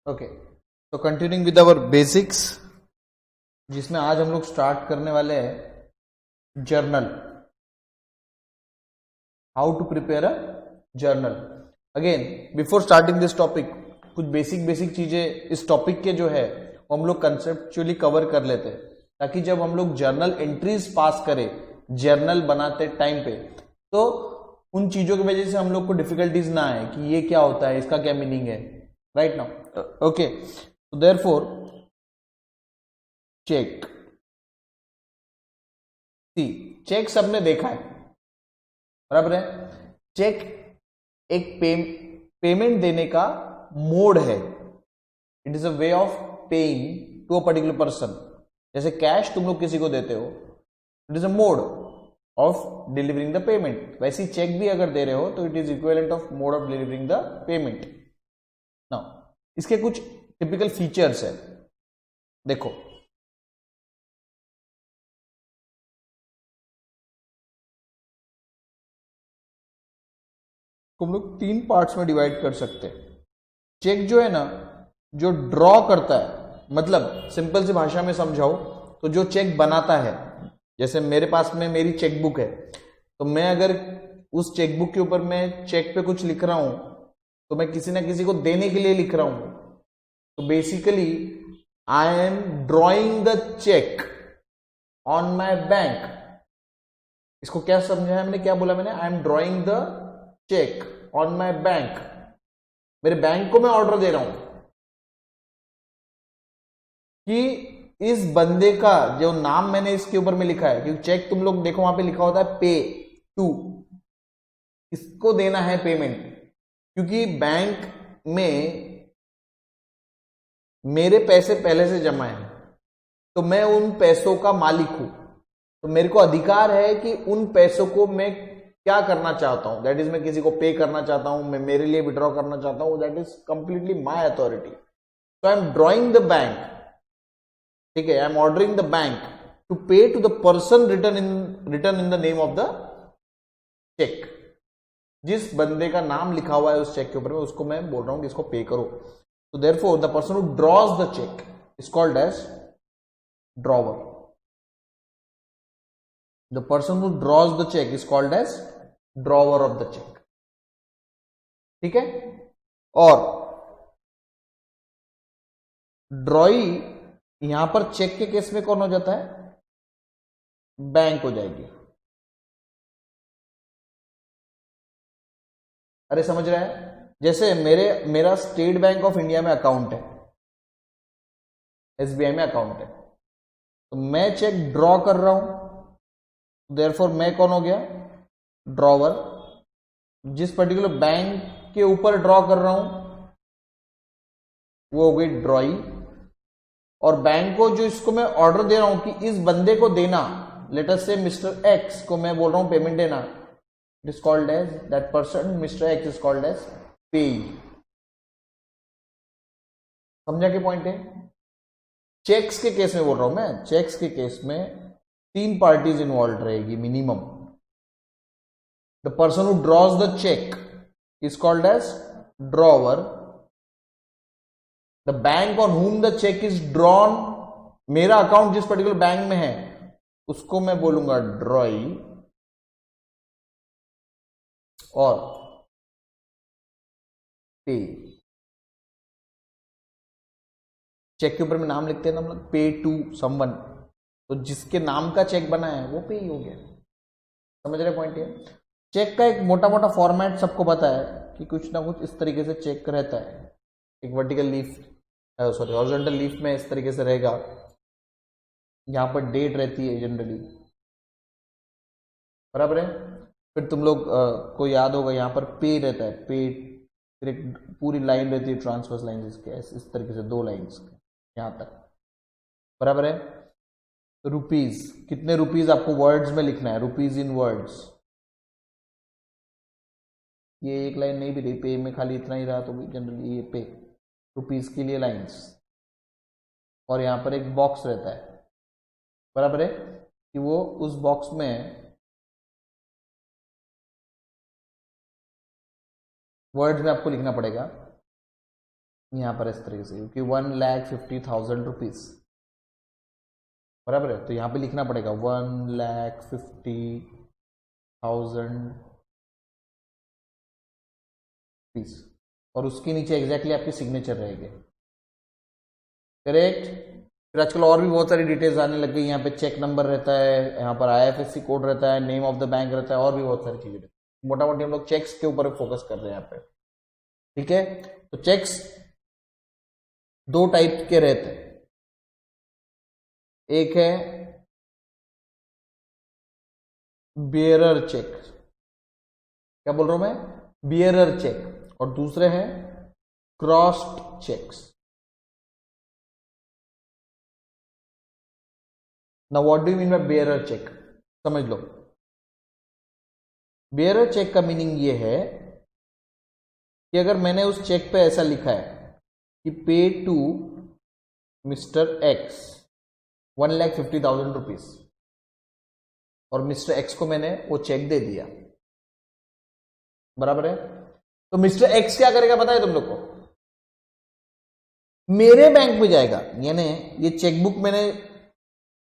Okay, तो continuing with our basics, जिसमें आज हम लोग स्टार्ट करने वाले हैं journal, how to prepare a journal. Again before starting this topic, कुछ बेसिक चीजें इस टॉपिक के जो है वो हम लोग कंसेप्चुअली कवर कर लेते हैं, ताकि जब हम लोग जर्नल एंट्रीज पास करें जर्नल बनाते टाइम पे, तो उन चीजों की वजह से हम लोग को डिफिकल्टीज ना आए कि ये क्या होता है, इसका क्या मीनिंग है, right now. Okay, so therefore cheque, see, cheque सबने देखा है, बराबर है। चेक एक पेमेंट देने का मोड है। It is a way of paying to a particular person. जैसे कैश तुम लोग किसी को देते हो, it is a mode of delivering the payment. वैसे ही चेक भी अगर दे रहे हो तो it is equivalent of mode of delivering the payment. Now इसके कुछ टिपिकल फीचर्स है, देखो। हम लोग तीन पार्ट्स में डिवाइड कर सकते हैं। चेक जो है ना, जो ड्रॉ करता है, मतलब सिंपल सी भाषा में समझाओ तो जो चेक बनाता है, जैसे मेरे पास में मेरी चेकबुक है, तो मैं अगर उस चेकबुक के ऊपर मैं चेक पे कुछ लिख रहा हूं, तो मैं किसी ना किसी को देने के लिए लिख रहा हूं। तो basically I am drawing the cheque on my bank. इसको क्या समझाया मैंने, क्या बोला मैंने, I am drawing the cheque on my bank. मेरे बैंक को मैं ऑर्डर दे रहा हूं कि इस बंदे का जो नाम मैंने इसके ऊपर में लिखा है, क्योंकि चेक तुम लोग देखो वहां पे लिखा होता है पे टू, इसको देना है पेमेंट। क्योंकि बैंक में मेरे पैसे पहले से जमा है, तो मैं उन पैसों का मालिक हूं, तो मेरे को अधिकार है कि उन पैसों को मैं क्या करना चाहता हूं, दैट इज मैं किसी को पे करना चाहता हूं, मैं मेरे लिए विड्रॉ करना चाहता हूं, that is completely my authority. So I am drawing the bank, ठीक है, I am ordering the bank to pay to the person return in the name of the cheque. जिस बंदे का नाम लिखा हुआ है उस चेक के ऊपर में, उसको मैं बोल रहा हूं कि इसको पे करो। तो therefore the person who draws the cheque is called as drawer. The person who draws the check is called as drawer of the check, ठीक है। और ड्रॉई यहां पर चेक के केस में कौन हो जाता है, बैंक हो जाएगी। अरे समझ रहा है, जैसे मेरा स्टेट बैंक ऑफ इंडिया में अकाउंट है, एसबीआई में अकाउंट है, तो मैं चेक ड्रॉ कर रहा हूं, देयरफॉर मैं कौन हो गया, ड्रॉवर। जिस पर्टिकुलर बैंक के ऊपर ड्रॉ कर रहा हूं वो हो गई ड्रॉई। और बैंक को जो इसको मैं ऑर्डर दे रहा हूं कि इस बंदे को देना, लेट अस से मिस्टर एक्स को मैं बोल रहा हूं पेमेंट देना, it is called as, that person mister X is called as payee. समझा के पॉइंट है। चेक्स के केस में बोल रहा हूं मैं, चेक्स के केस में तीन पार्टीज इन्वॉल्व रहेगी minimum. The person who draws the cheque is called as drawer. The bank on whom the cheque is drawn, मेरा अकाउंट जिस पर्टिकुलर बैंक में है उसको मैं बोलूंगा ड्रॉई। और पे, चेक के ऊपर में नाम लिखते हैं ना हम लोग, पे टू समवन, तो जिसके नाम का चेक बना है वो पे ही हो गया। समझ रहे पॉइंट है। चेक का एक मोटा मोटा फॉर्मेट सबको पता है कि कुछ ना कुछ इस तरीके से चेक रहता है। एक vertical leaf, sorry horizontal leaf में इस तरीके से रहेगा, यहां पर डेट रहती है जनरली, बराबर है। फिर तुम लोग को याद होगा यहां पर पे रहता है, पे, फिर एक पूरी लाइन रहती है, ट्रांसवर्स लाइन, इसके इस तरीके से दो लाइंस यहां तक, बराबर है। रुपीज, कितने रुपीज आपको वर्ड्स में लिखना है, रुपीज इन वर्ड्स। ये एक लाइन नहीं भी रही, पे में खाली इतना ही रहा तो भी जनरली ये पे, रुपीज के लिए लाइंस। और यहां पर एक बॉक्स रहता है, बराबर है, कि वो उस बॉक्स में वर्ड्स में आपको लिखना पड़ेगा यहां पर इस तरीके से, क्योंकि 1,50,000 रुपीज बराबर है, तो यहां पे लिखना पड़ेगा 1,50,000 रुपीज, और उसके नीचे एग्जैक्टली आपकी सिग्नेचर रहेगी। करेक्ट। फिर आजकल और भी बहुत सारी डिटेल्स आने लग गई, यहाँ पे चेक नंबर रहता है, यहाँ पर IFSC कोड रहता है, नेम ऑफ द बैंक रहता है, और भी बहुत सारी चीजें। मोटा मोटी हम लोग चेक्स के ऊपर फोकस कर रहे हैं यहाँ पे, ठीक है। तो चेक्स दो टाइप के रहते हैं, एक है बियरर चेक, क्या बोल रहा हूं मैं, बियरर चेक, और दूसरे हैं crossed cheques. Now what do you mean by bearer cheque, समझ लो। बियरर चेक का मीनिंग ये है कि अगर मैंने उस चेक पे ऐसा लिखा है कि पे टू मिस्टर एक्स 1,50,000 रुपीज, और मिस्टर एक्स को मैंने वो चेक दे दिया, बराबर है। तो मिस्टर एक्स क्या करेगा पता है तुम लोग को, मेरे बैंक में जाएगा, यानी ये चेकबुक मैंने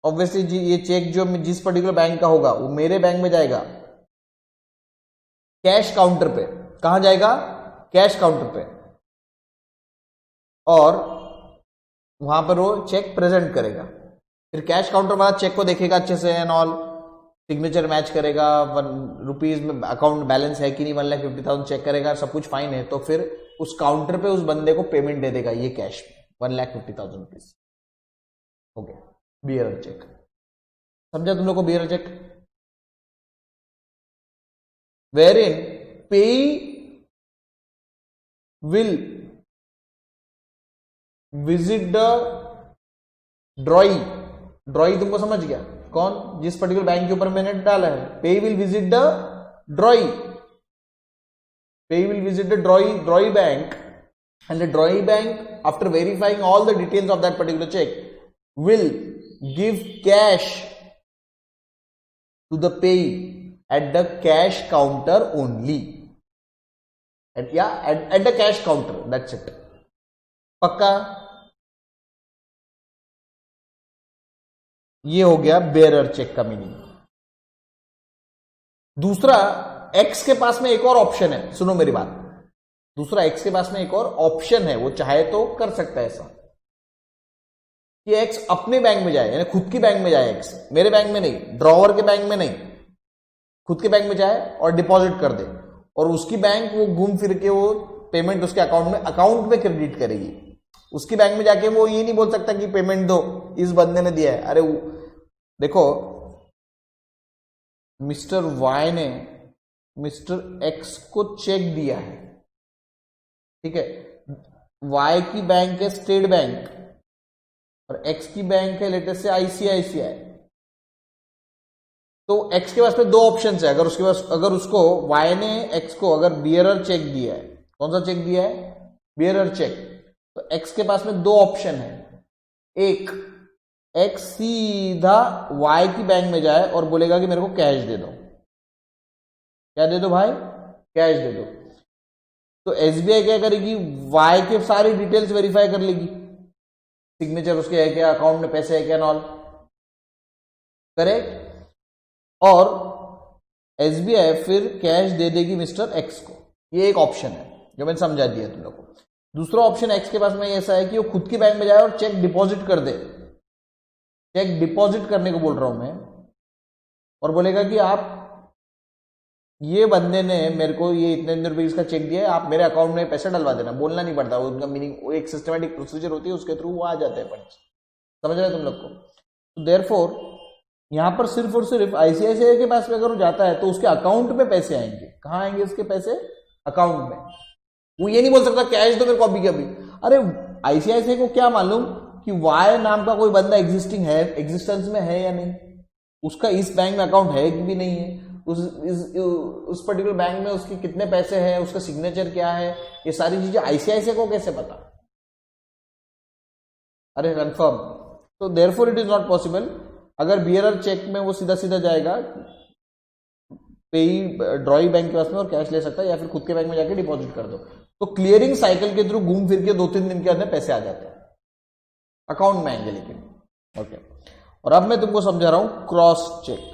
ऑब्वियसली जी, ये चेक जो जिस पर्टिकुलर बैंक का होगा वो मेरे बैंक में जाएगा, कैश काउंटर पे। कहां जाएगा, कैश काउंटर पे, और वहां पर वो चेक प्रेजेंट करेगा। फिर कैश काउंटर वाला चेक को देखेगा अच्छे से एंड ऑल, सिग्नेचर मैच करेगा, ₹1 में अकाउंट बैलेंस है कि नहीं, 1,50,000 चेक करेगा, सब कुछ फाइन है, तो फिर उस काउंटर पे उस बंदे को पेमेंट दे देगा, ये कैश में 1,50,000 रुपीज हो गया बियरर चेक। समझा तुम लोग को बियरर चेक, वेर इन पेई विल विजिट द ड्रॉई, ड्रॉई तुमको समझ गया कौन, जिस पर्टिकुलर बैंक के ऊपर मैंने डाला है, पे will visit the drawee, payee will visit the drawee bank, and the drawee bank after verifying all the details of that particular cheque will give cash to the payee at the cash counter only, at the cash counter, that's it। पक्का, ये हो गया bearer check का meaning. दूसरा, x के पास में एक और ऑप्शन है, सुनो मेरी बात, दूसरा एक्स के पास में एक और ऑप्शन है, वो चाहे तो कर सकता है ऐसा कि एक्स अपने बैंक में जाए, यानी खुद की बैंक में जाए, एक्स मेरे बैंक में नहीं, ड्रॉवर के बैंक में नहीं, खुद के बैंक में जाए और डिपॉजिट कर दे, और उसकी बैंक वो घूम फिर के वो पेमेंट उसके अकाउंट में क्रेडिट करेगी। उसकी बैंक में जाके वो ये नहीं बोल सकता कि पेमेंट दो, इस बंदे ने दिया है। अरे देखो, मिस्टर वाई ने मिस्टर एक्स को चेक दिया है, ठीक है, वाई की बैंक है स्टेट बैंक और एक्स की बैंक है लेटेस्ट से ICICI। तो एक्स के पास में दो ऑप्शन है, अगर उसको वाई ने एक्स को अगर बियरर चेक दिया है, कौन सा चेक दिया है, बियरर चेक, तो एक्स के पास में दो ऑप्शन है। एक, एक्स सीधा वाई की बैंक में जाए और बोलेगा कि मेरे को कैश दे दो, क्या दे दो भाई, कैश दे दो। तो SBI क्या करेगी, वाई के सारी डिटेल्स वेरीफाई कर लेगी, सिग्नेचर उसके है क्या, अकाउंट में पैसे है क्या, नॉल, करेक्ट। और SBI फिर कैश दे देगी मिस्टर एक्स को। ये एक ऑप्शन है जो मैंने समझा दिया तुम लोग को। दूसरा ऑप्शन एक्स के पास में ऐसा है कि वो खुद की बैंक में जाए और चेक डिपॉजिट कर दे, चेक डिपॉजिट करने को बोल रहा हूं मैं, और बोलेगा कि आप, ये बंदे ने मेरे को ये इतने रुपीज का चेक दिया है, आप मेरे अकाउंट में पैसे डलवा देना, बोलना नहीं पड़ता, उनका मीनिंग वो एक सिस्टमेटिक प्रोसीजर होती है, उसके थ्रू वो आ जाते हैं फंड्स। समझ रहे तुम लोग को। तो देयरफॉर यहां पर सिर्फ और सिर्फ ICICI के पास में अगर वो जाता है तो उसके अकाउंट में पैसे आएंगे। कहां आएंगे उसके पैसे, अकाउंट में। वो ये नहीं बोल सकता कैश दो मेरे को अभी के अभी। अरे ICICI को क्या मालूम कि वाई नाम का कोई बंदा एग्जिस्टेंस में है या नहीं, उसका इस बैंक में अकाउंट है कि भी नहीं है, उस पर्टिकुलर बैंक में उसके कितने पैसे हैं, उसका सिग्नेचर क्या है, ये सारी चीजें ICICI को कैसे पता। अरे कंफर्म। तो therefore it is not possible. अगर बियरर चेक में वो सीधा सीधा जाएगा, पेई ड्रॉई बैंक के पास में और कैश ले सकता है, या फिर खुद के बैंक में जाके डिपॉजिट कर दो। तो क्लियरिंग साइकिल के थ्रू घूम फिर के 2-3 दिन के अंदर पैसे आ जाते हैं, अकाउंट में आएंगे लेकिन। ओके, और अब मैं तुमको समझा रहा हूं क्रॉस चेक।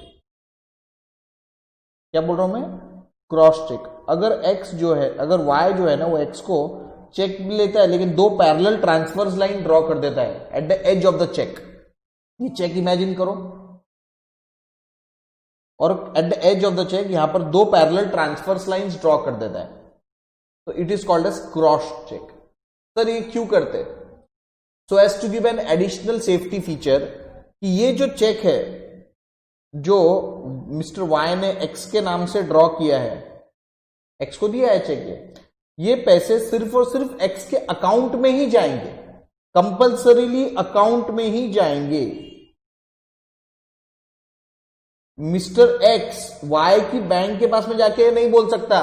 क्या बोल रहा हूं मैं? Cross check. अगर x जो है, अगर y जो है ना, वो x को चेक भी लेता है लेकिन 2 पैरेलल ट्रांसफर्स लाइन ड्रॉ कर देता है at the edge of the cheque. ये चेक इमेजिन करो, और at the edge of the cheque यहां पर 2 पैरेलल ट्रांसफर्स लाइंस ड्रॉ कर देता है, तो it is called as cross cheque. Sir ये क्यों करते? So as to give an additional safety feature कि ये जो चेक है जो मिस्टर वाई ने एक्स के नाम से ड्रॉ किया है, एक्स को दिया है चेक, ये पैसे सिर्फ और सिर्फ एक्स के अकाउंट में ही जाएंगे, कंपल्सरीली अकाउंट में ही जाएंगे। मिस्टर एक्स वाई की बैंक के पास में जाके नहीं बोल सकता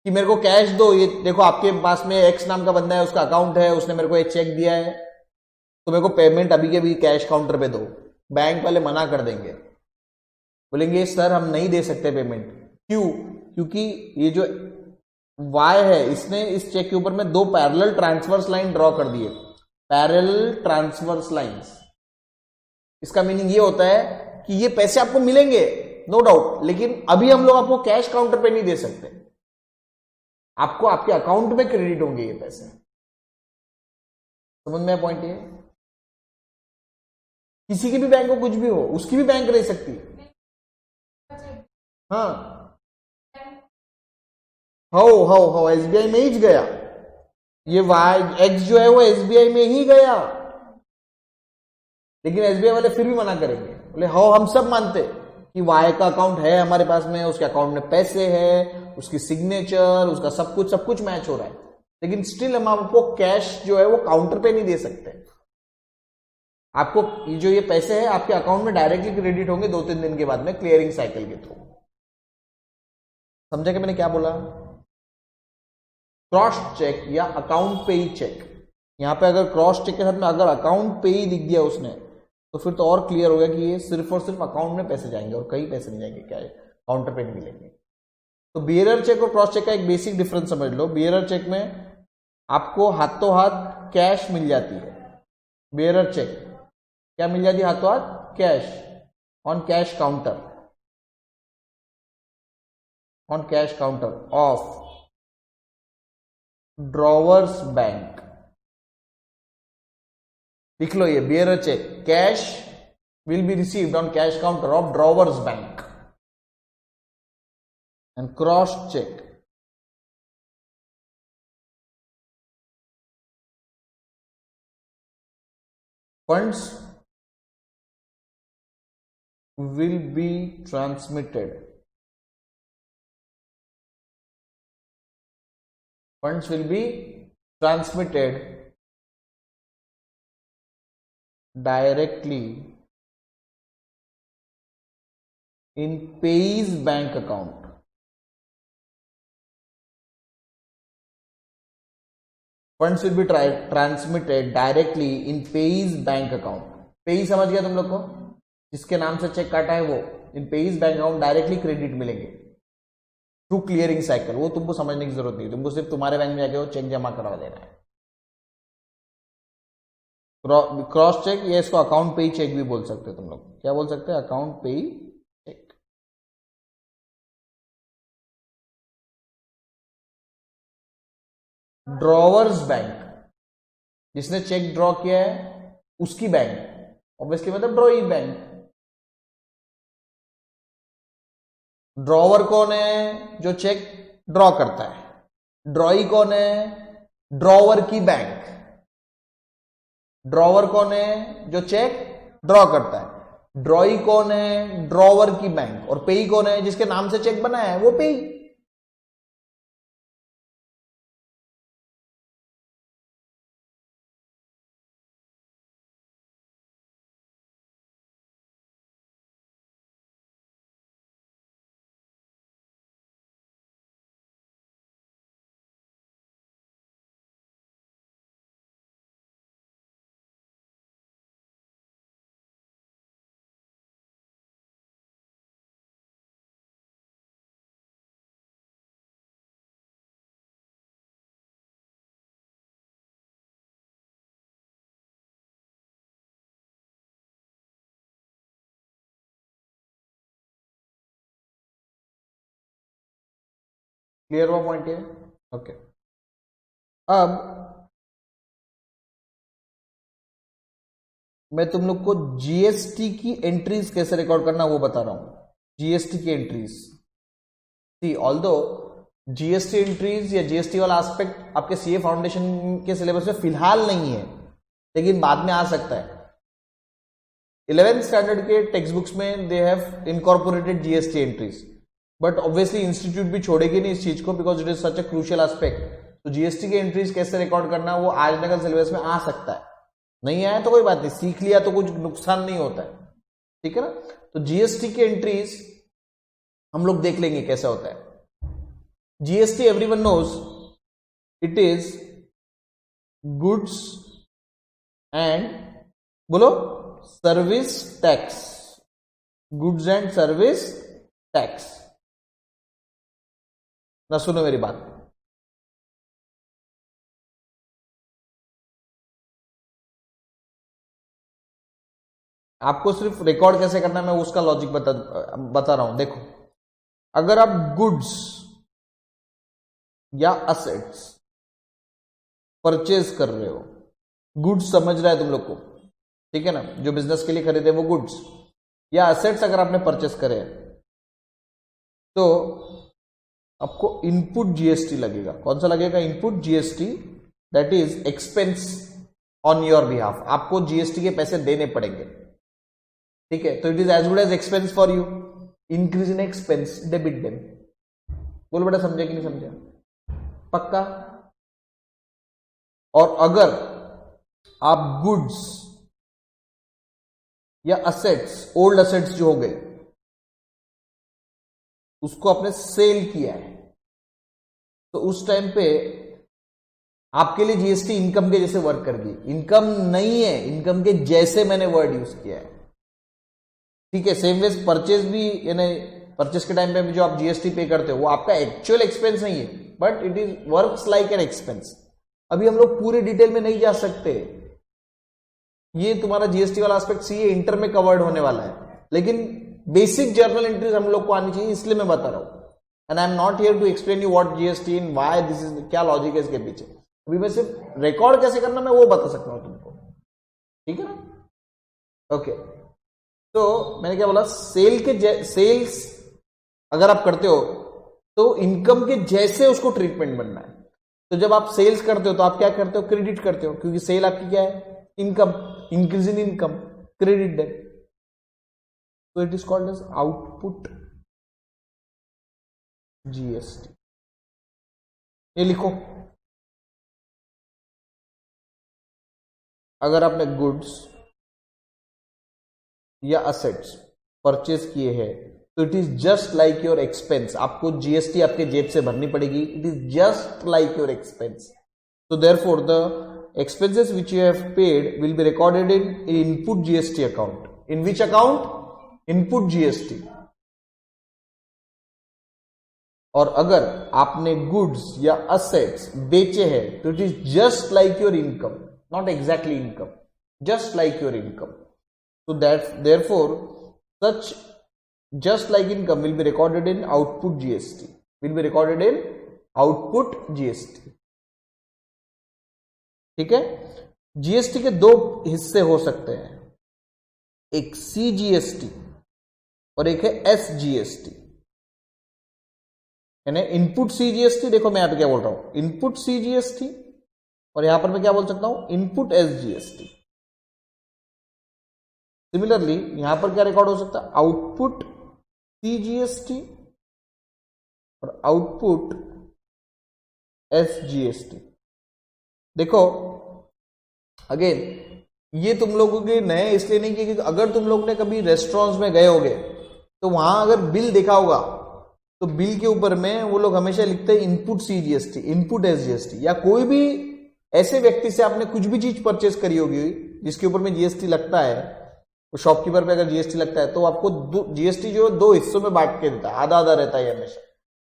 कि मेरे को कैश दो, ये देखो आपके पास में एक्स नाम का बंदा है, उसका अकाउंट है, उसने मेरे को एक चेक दिया है, तो मेरे को पेमेंट अभी के अभी कैश काउंटर पे दो। बैंक वाले मना कर देंगे, बोलेंगे सर हम नहीं दे सकते पेमेंट। क्यों? क्योंकि ये जो वाई है इसने इस चेक के ऊपर में 2 पैरेलल ट्रांसवर्स लाइन ड्रॉ कर दिए, पैरेलल ट्रांसवर्स लाइंस। इसका मीनिंग ये होता है कि ये पैसे आपको मिलेंगे नो डाउट, लेकिन अभी हम लोग आपको कैश काउंटर पे नहीं दे सकते, आपको आपके अकाउंट में क्रेडिट होंगे ये पैसे। समझ में पॉइंट? ये किसी की भी बैंक को कुछ भी हो, उसकी भी बैंक रह सकती है। हाँ, हो एसबीआई में ही गया, ये वाई एक्स जो है वो एसबीआई में ही गया, लेकिन एसबीआई वाले फिर भी मना करेंगे, बोले हो हम सब मानते कि वाई का अकाउंट है हमारे पास में, उसके अकाउंट में पैसे है, उसकी सिग्नेचर, उसका सब कुछ मैच हो रहा है, लेकिन स्टिल हम आपको कैश जो है वो काउंटर पे नहीं दे सकते। आपको जो ये पैसे है आपके अकाउंट में डायरेक्टली क्रेडिट होंगे 2-3 दिन के बाद में क्लियरिंग साइकिल के थ्रू। समझा कि मैंने क्या बोला? क्रॉस चेक या अकाउंट पे ही चेक। यहां पे अगर क्रॉस चेक के साथ में अगर अकाउंट पे ही दिख गया उसने, तो फिर तो और क्लियर हो गया कि ये सिर्फ और सिर्फ अकाउंट में पैसे जाएंगे और कहीं पैसे नहीं जाएंगे, क्या है काउंटर पे नहीं मिलेंगे। तो बियरर चेक और क्रॉस चेक का एक बेसिक डिफरेंस समझ लो। बियरर चेक में आपको हाथों हाथ कैश मिल जाती है। बियरर चेक क्या मिल जाती है? हाथों हाथ cash, on cash counter, on cash counter of drawer's bank. लिख लो ये bearer cheque, cash will be received on cash counter of drawer's bank, and cross cheque funds will be transmitted, funds will be transmitted directly in payee's bank account. Funds will be transmitted directly in payee's bank account. पेई समझ गया तुम लोग को? जिसके नाम से check काटा है वो in payee's bank account directly credit मिलेंगे थ्रू क्लियरिंग साइकिल। वो तुमको समझने की जरूरत नहीं, तुमको सिर्फ तुम्हारे बैंक में जाके वो चेक जमा करवा देना है। क्रॉस चेक, या इसको अकाउंट पे ही चेक भी बोल सकते हो तुम लोग। क्या बोल सकते हैं? अकाउंट पे ही चेक। ड्रॉवर्स बैंक, जिसने चेक ड्रॉ किया है उसकी बैंक, ऑब्वियसली मतलब ड्रॉई बैंक। ड्रॉवर कौन है? जो चेक ड्रॉ करता है। ड्रॉई कौन है? ड्रॉवर की बैंक। ड्रॉवर कौन है? जो चेक ड्रॉ करता है। ड्रॉई कौन है? ड्रॉवर की बैंक। और पेई कौन है? जिसके नाम से चेक बना है वो पेई। क्लियर हुआ पॉइंट ये? ओके, अब मैं तुम लोग को जीएसटी की एंट्रीज कैसे रिकॉर्ड करना वो बता रहा हूं। जीएसटी की एंट्रीज, सी ऑल्दो जीएसटी एंट्रीज या जीएसटी वाला एस्पेक्ट आपके सीए फाउंडेशन के सिलेबस में फिलहाल नहीं है, लेकिन बाद में आ सकता है। 11th स्टैंडर्ड के टेक्स्ट बुक्स में they have incorporated GST entries, but obviously institute भी छोड़ेगी नहीं इस चीज को, because it is such a crucial aspect. तो जीएसटी के एंट्रीज कैसे रिकॉर्ड करना वो आज नकल सिलेबस में आ सकता है, नहीं आया तो कोई बात नहीं, सीख लिया तो कुछ नुकसान नहीं होता है, ठीक है ना। तो जीएसटी के एंट्रीज हम लोग देख लेंगे कैसा होता है। GST everyone knows it is goods and बोलो service tax, goods and service tax. ना सुनो मेरी बात, आपको सिर्फ रिकॉर्ड कैसे करना है मैं उसका लॉजिक बता रहा हूं। देखो, अगर आप गुड्स या असेट्स परचेज कर रहे हो, गुड्स समझ रहा है तुम लोग को, ठीक है ना, जो बिजनेस के लिए खरीदे वो गुड्स, या असेट्स अगर आपने परचेज करे तो आपको इनपुट जीएसटी लगेगा। कौन सा लगेगा? Input GST, that is expense on your behalf. आपको जीएसटी के पैसे देने पड़ेंगे, ठीक है। तो it is as good as expense for you, increase in expense, debit them. बोलो बेटा, समझे कि नहीं समझे? पक्का? और अगर आप गुड्स या असेट्स, ओल्ड असेट्स जो हो गए, उसको आपने सेल किया है, तो उस टाइम पे आपके लिए जीएसटी इनकम के जैसे वर्क करेगी। इनकम नहीं है, इनकम के जैसे मैंने वर्ड यूज किया है, ठीक है। सेम वे परचेज भी, यानी परचेज के टाइम पे भी जो आप जीएसटी पे करते हो वो आपका एक्चुअल एक्सपेंस नहीं है, but it is works like an expense. अभी हम लोग पूरे डिटेल में नहीं जा सकते, ये तुम्हारा जीएसटी वाला एस्पेक्ट सीए इंटर में कवर्ड होने वाला है, लेकिन बेसिक जर्नल एंट्रीज हम लोग को आनी चाहिए, इसलिए मैं बता रहा हूं। And I am not here to explain you what GST in why this is, क्या लॉजिक है इसके पीछे। अभी मैं सिर्फ रिकॉर्ड कैसे करना मैं वो बता सकता हूं तुमको, ठीक है ना। ओके, तो मैंने क्या बोला, सेल्स अगर आप करते हो तो इनकम के जैसे उसको ट्रीटमेंट बनना है। तो जब आप सेल्स करते हो तो आप क्या करते हो? क्रेडिट करते हो, क्योंकि सेल आपकी क्या है? Income, increase in income, credit debt. तो it is called as output GST. ये लिखो, अगर आपने गुड्स या असेट्स परचेज किए हैं तो it is just like your expense. आपको जीएसटी आपके जेब से भरनी पड़ेगी, it is just like your expense. So therefore the expenses which you have paid will be recorded in input GST account. In which account? Input GST. और अगर आपने goods या असेट्स बेचे हैं तो it is just like your income, not exactly income, just like your income. So that therefore such just like income will be recorded in output GST, will be recorded in output GST. ठीक है। GST के दो हिस्से हो सकते हैं, एक CGST और एक है एसजीएसटी, यानी इनपुट सीजीएसटी। देखो मैं यहां पे क्या बोल रहा हूं, इनपुट सीजीएसटी, और यहां पर मैं क्या बोल सकता हूं, इनपुट एसजीएसटी। सिमिलरली यहां पर क्या रिकॉर्ड हो सकता है, आउटपुट सीजीएसटी और आउटपुट एसजीएसटी। देखो अगेन, ये तुम लोगों के नए इसलिए नहीं कि अगर तुम लोग ने कभी रेस्टोरेंट्स में गए होगे तो वहां अगर बिल देखा होगा तो बिल के ऊपर में वो लोग हमेशा लिखते हैं इनपुट सीजीएसटी, इनपुट एसजीएसटी। या कोई भी ऐसे व्यक्ति से आपने कुछ भी चीज परचेस करी होगी जिसके ऊपर में जीएसटी लगता है, वो शॉपकीपर पे अगर जीएसटी लगता है तो आपको जीएसटी जो दो हिस्सों में बांट के देता है, आधा आधा रहता है हमेशा,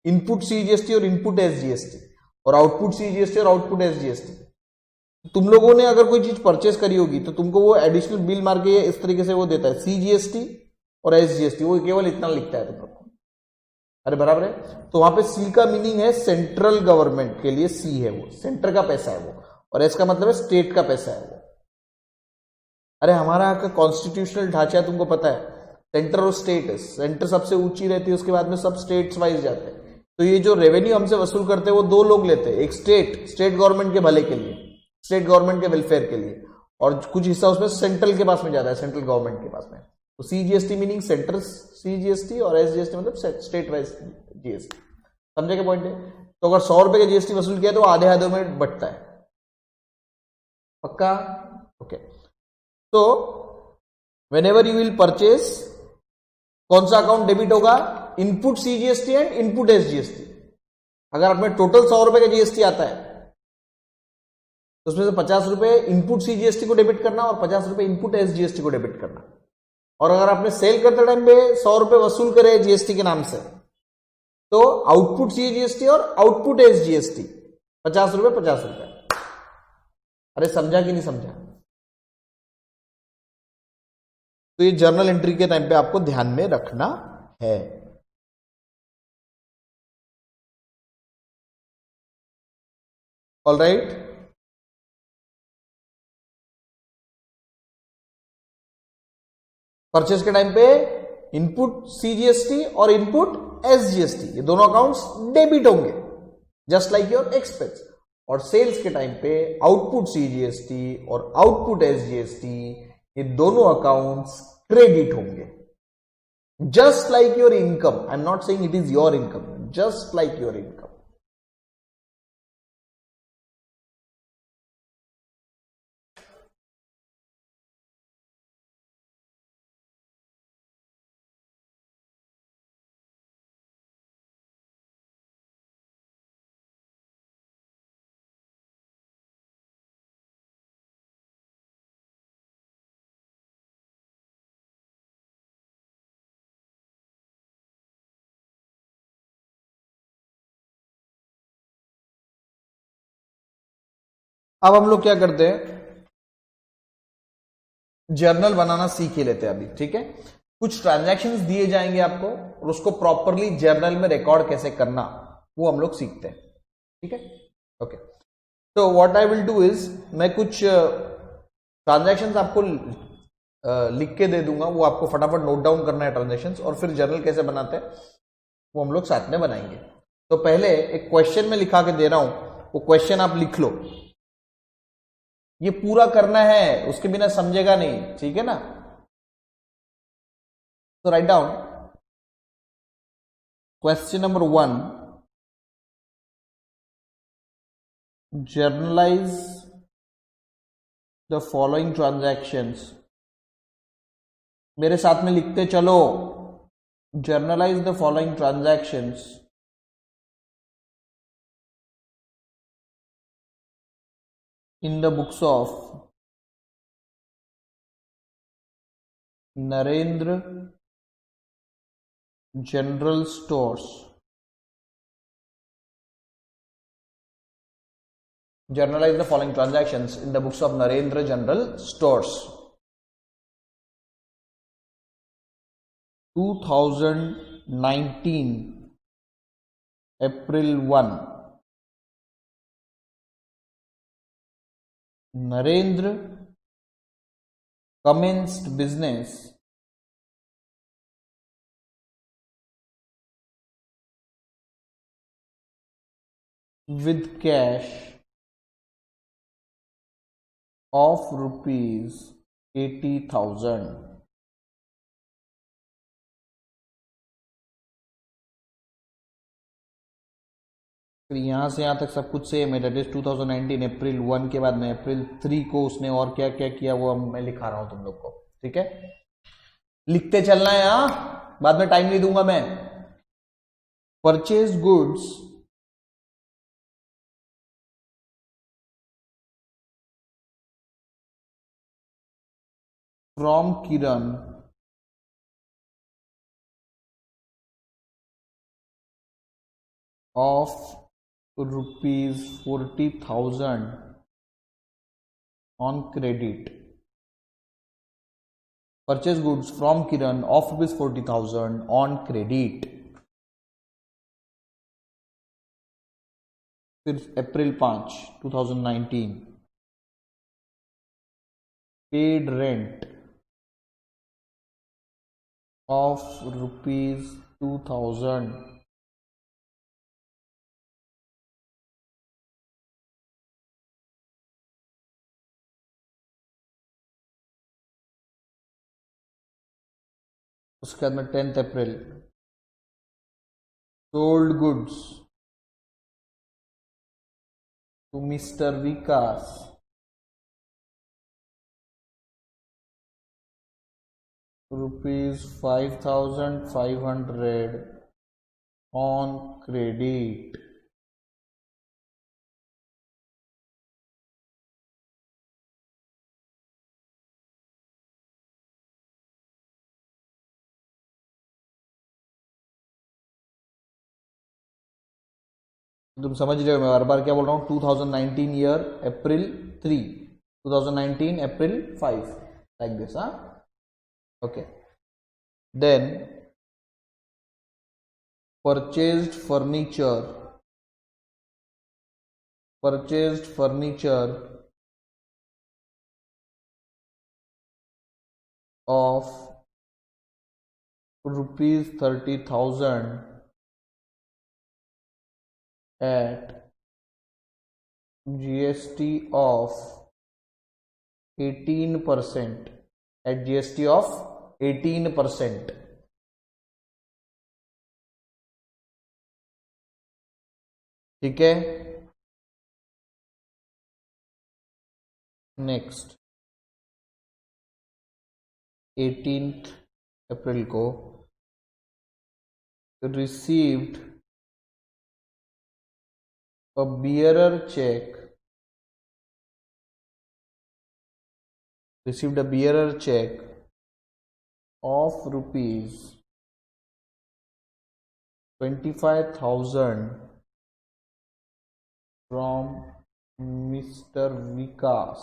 इनपुट सीजीएसटी और इनपुट एसजीएसटी, और आउटपुट सीजीएसटी और आउटपुट एसजीएसटी। तुम लोगों ने अगर कोई चीज परचेस करी होगी तो तुमको वो एडिशनल बिल मार के इस तरीके से वो देता है, सीजीएसटी और एसजीएसटी, वो केवल इतना लिखता है तुम लोग को। अरे बराबर है। तो वहां पे सी का मीनिंग है सेंट्रल गवर्नमेंट के लिए, सी है वो सेंटर का पैसा है वो, और एस का मतलब है स्टेट का पैसा है वो। अरे हमारा यहाँ का कॉन्स्टिट्यूशनल ढांचा तुमको पता है, सेंटर और स्टेट है, सेंटर सबसे ऊंची रहती है, उसके बाद में सब स्टेट्स वाइज जाते हैं। तो ये जो रेवेन्यू हमसे वसूल करते हैं वो दो लोग लेते हैं, एक स्टेट गवर्नमेंट के भले के लिए, स्टेट गवर्नमेंट के वेलफेयर के लिए, और कुछ हिस्सा उसमें सेंट्रल के पास में जाता है, सेंट्रल गवर्नमेंट के पास में। तो सीजीएसटी मीनिंग सेंट्रल सीजीएसटी और एसजीएसटी मतलब स्टेट वाइज जीएसटी। समझे क्या पॉइंट है? तो अगर 100 रुपए का जीएसटी वसूल किया तो आधे आधे में बटता है, पक्का? ओके। तो whenever you will purchase, कौन सा अकाउंट डेबिट होगा? Input CGST and input SGST. अगर आपने टोटल 100 रुपए का जीएसटी आता है तो उसमें से 50 रुपए इनपुट सीजीएसटी को डेबिट करना और 50 रुपए इनपुट एसजीएसटी को डेबिट करना। और अगर आपने सेल करते टाइम पे 100 रुपए वसूल करे जीएसटी के नाम से, तो आउटपुट सीजीएसटी और आउटपुट एसजीएसटी 50 रुपए 50 रुपए। अरे समझा कि नहीं समझा? तो ये जर्नल एंट्री के टाइम पे आपको ध्यान में रखना है। ऑलराइट। परचेज के टाइम पे इनपुट सीजीएसटी और इनपुट एसजीएसटी ये दोनों अकाउंट्स डेबिट होंगे, जस्ट लाइक योर एक्सपेंस। और सेल्स के टाइम पे आउटपुट सीजीएसटी और आउटपुट एसजीएसटी ये दोनों अकाउंट्स क्रेडिट होंगे, just like your income. I am not saying it is your income, just like your income. अब हम लोग क्या करते हैं, जर्नल बनाना सीख ही लेते हैं अभी, ठीक है? कुछ ट्रांजैक्शंस दिए जाएंगे आपको और उसको प्रॉपरली जर्नल में रिकॉर्ड कैसे करना वो हम लोग सीखते हैं, ठीक है? ओके। तो what I will do is, मैं कुछ ट्रांजैक्शंस आपको लिख के दे दूंगा, वो आपको फटाफट नोट डाउन करना है ट्रांजैक्शंस, और फिर जर्नल कैसे बनाते हैं वो हम लोग साथ में बनाएंगे। तो पहले एक क्वेश्चन में लिखा के दे रहा हूं, वो क्वेश्चन आप लिख लो। ये पूरा करना है, उसके बिना समझेगा नहीं, ठीक है ना? तो write down question number 1, generalized the following transactions. मेरे साथ में लिखते चलो, generalized the following transactions in the books of Narendra General Stores. Journalize the following transactions in the books of Narendra General Stores. 2019 April 1, Narendra commenced business with cash of rupees 80,000. फिर यहां से यहां तक सब कुछ सेम है, that is 2019 अप्रैल 1 के बाद में अप्रैल 3 को उसने और क्या क्या किया वो मैं लिखा रहा हूं तुम लोग को, ठीक है? लिखते चलना है, यहां बाद में टाइम नहीं दूंगा मैं। Purchase goods from Kiran of rupees 40,000 on credit. Purchase goods from Kiran of rupees 40,000 on credit. फिर अप्रैल 5, 2019 पेड रेंट ऑफ ₹2000 उसके बाद में 10 April sold goods to mister Vikas ₹5,500 on credit. तुम समझ रहे हो मैं बार बार क्या बोल रहा हूँ? 2019 year April 3, 2019 April 5, like this. हाँ, okay. Then purchased furniture of ₹30,000 at GST of 18%, at GST of 18%। ठीक है, नेक्स्ट 18 अप्रैल को received a bearer check of ₹25,000 from Mr. Vikas।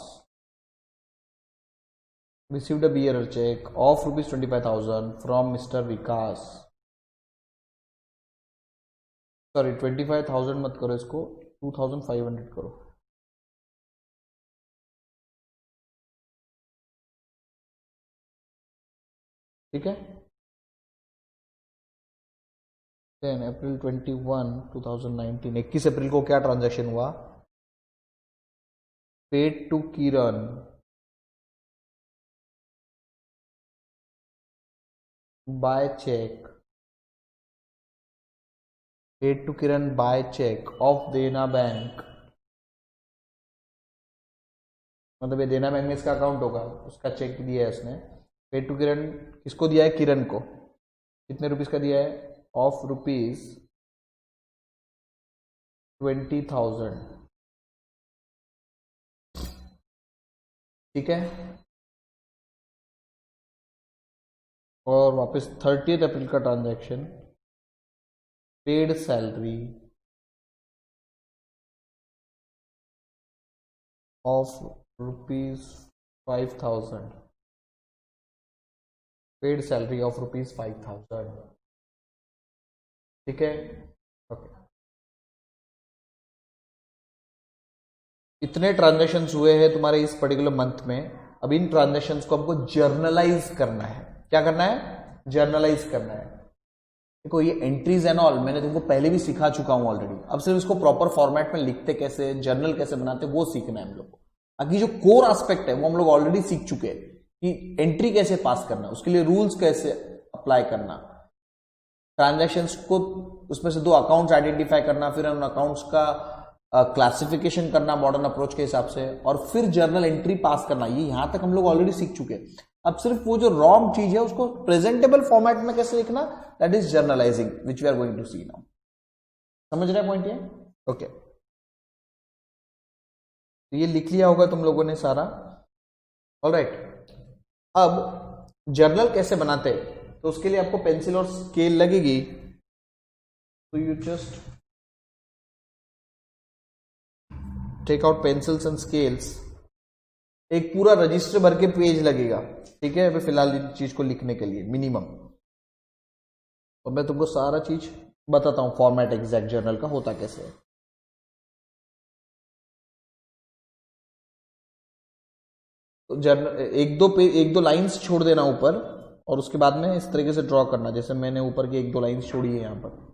Received a bearer check of ₹25,000 from Mr. Vikas। Sorry, 25,000 मत करो, इसको 2,500 करो। ठीक है। 10 अप्रैल 21, 2019 21 अप्रैल को क्या ट्रांजैक्शन हुआ? Paid to Kiran by cheque, paid to Kiran by cheque of Dena bank. मतलब ये देना बैंक में इसका अकाउंट होगा, उसका चेक दिया है इसने। पेड टू किरण किसको दिया है? किरण को। कितने रुपीस का दिया है? ऑफ ₹20,000। ठीक है। और वापस 30 अप्रैल का transaction, paid salary of ₹5,000, paid salary of ₹5,000। ठीक है, ओके। इतने ट्रांजैक्शंस हुए हैं तुम्हारे इस पर्टिकुलर मंथ में। अब इन ट्रांजैक्शंस को हमको जर्नलाइज करना है। क्या करना है? जर्नलाइज करना है। देखो ये एंट्रीज एंड ऑल मैंने तुमको पहले भी सिखा चुका हूं ऑलरेडी। अब सिर्फ इसको प्रॉपर फॉर्मेट में लिखते कैसे, जर्नल कैसे बनाते, वो सीखना है हम लोग को। बाकी जो कोर एस्पेक्ट है वो हम लोग ऑलरेडी सीख चुके हैं कि एंट्री कैसे पास करना, उसके लिए रूल्स कैसे अप्लाई करना, ट्रांजैक्शंस को उसमें से 2 अकाउंट्स आइडेंटिफाई करना, फिर उन अकाउंट्स का क्लासिफिकेशन करना मॉडर्न अप्रोच के हिसाब से, और फिर जर्नल एंट्री पास करना। ये यहां तक हम लोग ऑलरेडी सीख चुके हैं। अब सिर्फ वो जो रॉन्ग चीज है उसको प्रेजेंटेबल फॉर्मेट में कैसे लिखना, that is journalizing, which we are going to see now. समझ रहे पॉइंट ये? ओके। तो ये लिख लिया होगा तुम लोगों ने सारा। ऑलराइट। अब जर्नल कैसे बनाते हैं, तो उसके लिए आपको पेंसिल और स्केल लगेगी। तो you just take out pencils and scales. एक पूरा रजिस्टर भर के पेज लगेगा। ठीक है, अभी फिलहाल इन चीज को लिखने के लिए मिनिमम। तो मैं तुमको सारा चीज बताता हूं, फॉर्मेट एग्जैक्ट जर्नल का होता कैसे है। तो एक दो लाइंस छोड़ देना ऊपर, और उसके बाद में इस तरीके से ड्रॉ करना, जैसे मैंने ऊपर की एक दो लाइंस छोड़ी है यहां पर।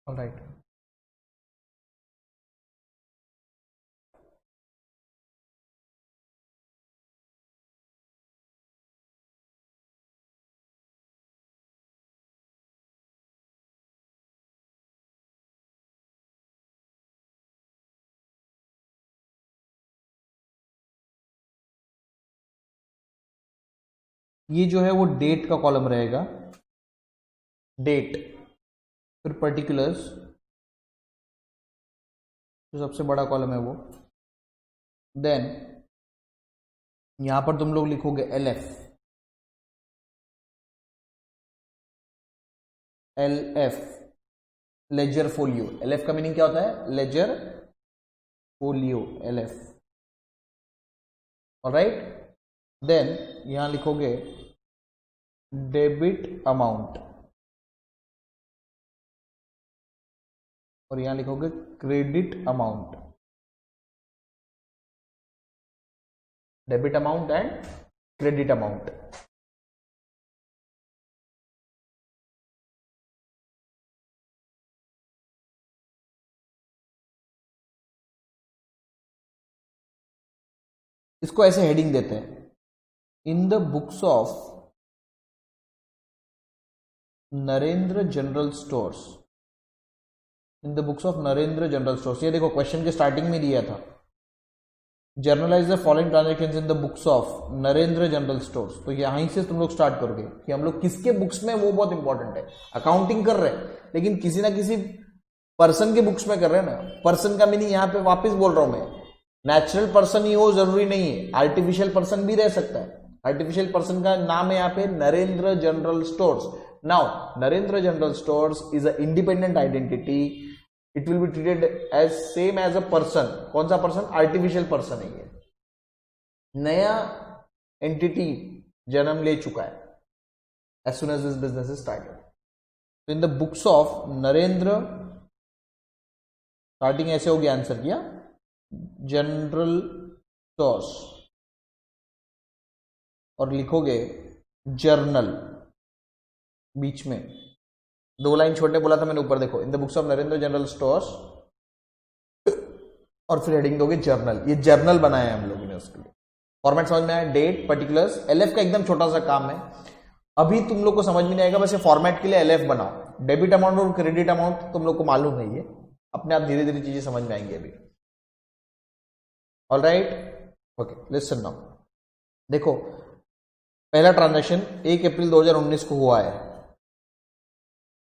ऑलराइट, ये जो है वो डेट का कॉलम रहेगा, डेट, फिर पर्टिकुलर्स जो सबसे बड़ा कॉलम है वो, देन यहां पर तुम लोग लिखोगे LF, LF ledger folio. LF का मीनिंग क्या होता है? Ledger folio, LF। Alright, then यहां लिखोगे डेबिट अमाउंट, और यहां लिखोगे credit amount, debit amount and credit amount. इसको ऐसे हेडिंग देते हैं, in the books of Narendra general stores, in the books of Narendra general stores. ये देखो क्वेश्चन के स्टार्टिंग में दिया था, journalize the following transactions in the books of Narendra general stores. तो यहीं से तुम लोग स्टार्ट करोगे कि हम लोग किसके बुक्स में, वो बहुत इंपॉर्टेंट है। अकाउंटिंग कर रहे हैं लेकिन किसी ना किसी पर्सन के बुक्स में कर रहे हैं ना। पर्सन का मीनिंग यहां पे वापस बोल रहा हूं मैं, नेचुरल पर्सन ही हो जरूरी नहीं है, आर्टिफिशियल पर्सन भी रह सकता है। आर्टिफिशियल पर्सन का नाम है यहाँ पे Narendra general stores. Now Narendra general stores is a independent identity, it will be treated as same as a person. कौन सा पर्सन? आर्टिफिशियल पर्सन है ये, नया एंटिटी जन्म ले चुका है as soon as this business is started. तो in the books of Narendra, starting ऐसे होगी, आंसर किया जनरल स्टोर्स, और लिखोगे जर्नल, बीच में दो लाइन छोटे बोला था मैंने ऊपर, देखो इन the books of Narendra general stores, और फिर हेडिंग दोगे जर्नल। ये जर्नल बनाया है हम लोगों ने उसके लिए। फॉर्मेट समझ में आया? डेट, पर्टिकुलर्स, LF का एकदम छोटा सा काम है, अभी तुम लोग को समझ में नहीं आएगा, बस ये फॉर्मेट के लिए LF बनाओ। डेबिट अमाउंट और क्रेडिट अमाउंट तुम लोग को मालूम नहीं है, अपने आप धीरे धीरे चीजें समझ में आएंगी अभी। Alright, okay, listen now. देखो पहला ट्रांजैक्शन 1 अप्रैल 2019 को हुआ है,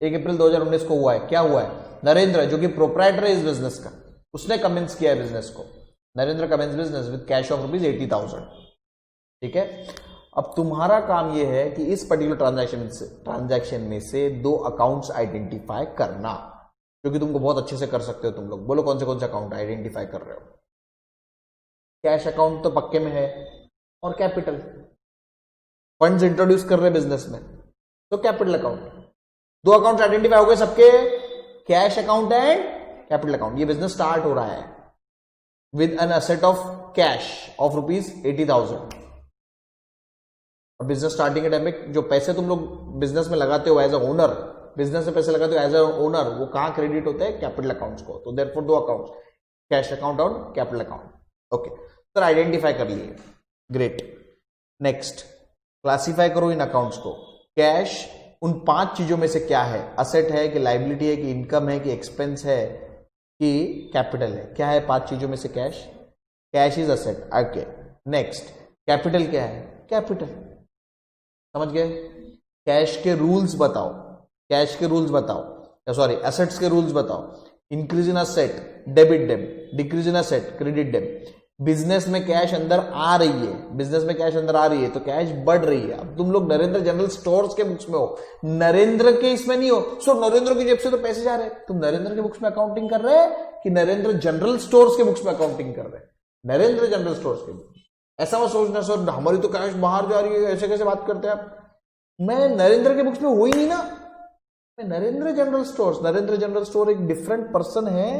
1 अप्रैल 2019 को हुआ है। क्या हुआ है? नरेंद्र जो कि प्रोप्राइटर है इस बिजनेस का, उसने कमेंस किया है बिजनेस को। Narendra commences business with cash of ₹80,000। ठीक है, अब तुम्हारा काम यह है कि इस पर्टिकुलर ट्रांजैक्शन में से 2 अकाउंट्स आइडेंटिफाई करना, जो कि तुमको बहुत अच्छे से कर सकते हो तुम लोग। बोलो कौन से अकाउंट आइडेंटिफाई कर रहे हो? कैश अकाउंट तो पक्के में है, और कैपिटल फंड्स इंट्रोड्यूस कर रहे बिजनेस में, तो कैपिटल अकाउंट। दो अकाउंट आइडेंटिफाई हो गए सबके, cash account and capital account. ये बिजनेस स्टार्ट हो रहा है with an asset of cash of ₹80,000। और बिजनेस स्टार्टिंग के टाइम में जो पैसे तुम लोग बिजनेस में लगाते हो एज अ ओनर, बिजनेस में पैसे लगाते हो एज अ ओनर, वो कहां क्रेडिट होते हैं? कैपिटल अकाउंट्स को। तो देयरफॉर दो अकाउंट्स, कैश अकाउंट और capital account. Okay sir, identify कर लिए, ग्रेट। नेक्स्ट, क्लासिफाई करो इन अकाउंट्स को। कैश उन 5 चीजों में से क्या है? असेट है कि लाइबिलिटी है कि इनकम है कि एक्सपेंस है कि कैपिटल है? क्या है 5 चीजों में से? Cash. Cash is asset. Okay next, capital क्या है? कैपिटल। समझ गए? कैश के रूल्स बताओ, कैश के रूल्स बताओ, सॉरी एसेट्स के रूल्स बताओ। Increase in asset debit debit, decrease in asset credit debit. Business में कैश अंदर आ रही है, बिजनेस में कैश अंदर आ रही है तो कैश बढ़ रही है। अब तुम लोग नरेंद्र जनरल स्टोर्स के बुक्स में हो, नरेंद्र के इसमें नहीं हो। सो नरेंद्र की जेब से तो पैसे जा रहे हैं, तुम नरेंद्र के बुक्स में अकाउंटिंग कर रहे हैं कि नरेंद्र जनरल स्टोर्स के बुक्स में अकाउंटिंग कर रहे हैं? नरेंद्र जनरल स्टोर्स के बुक्स। ऐसा मत सोचना सर हमारी तो कैश बाहर जा रही है, ऐसे कैसे बात करते हैं आप? मैं नरेंद्र के बुक्स में हुई नहीं ना, मैं Narendra general stores. Narendra general store एक डिफरेंट पर्सन है,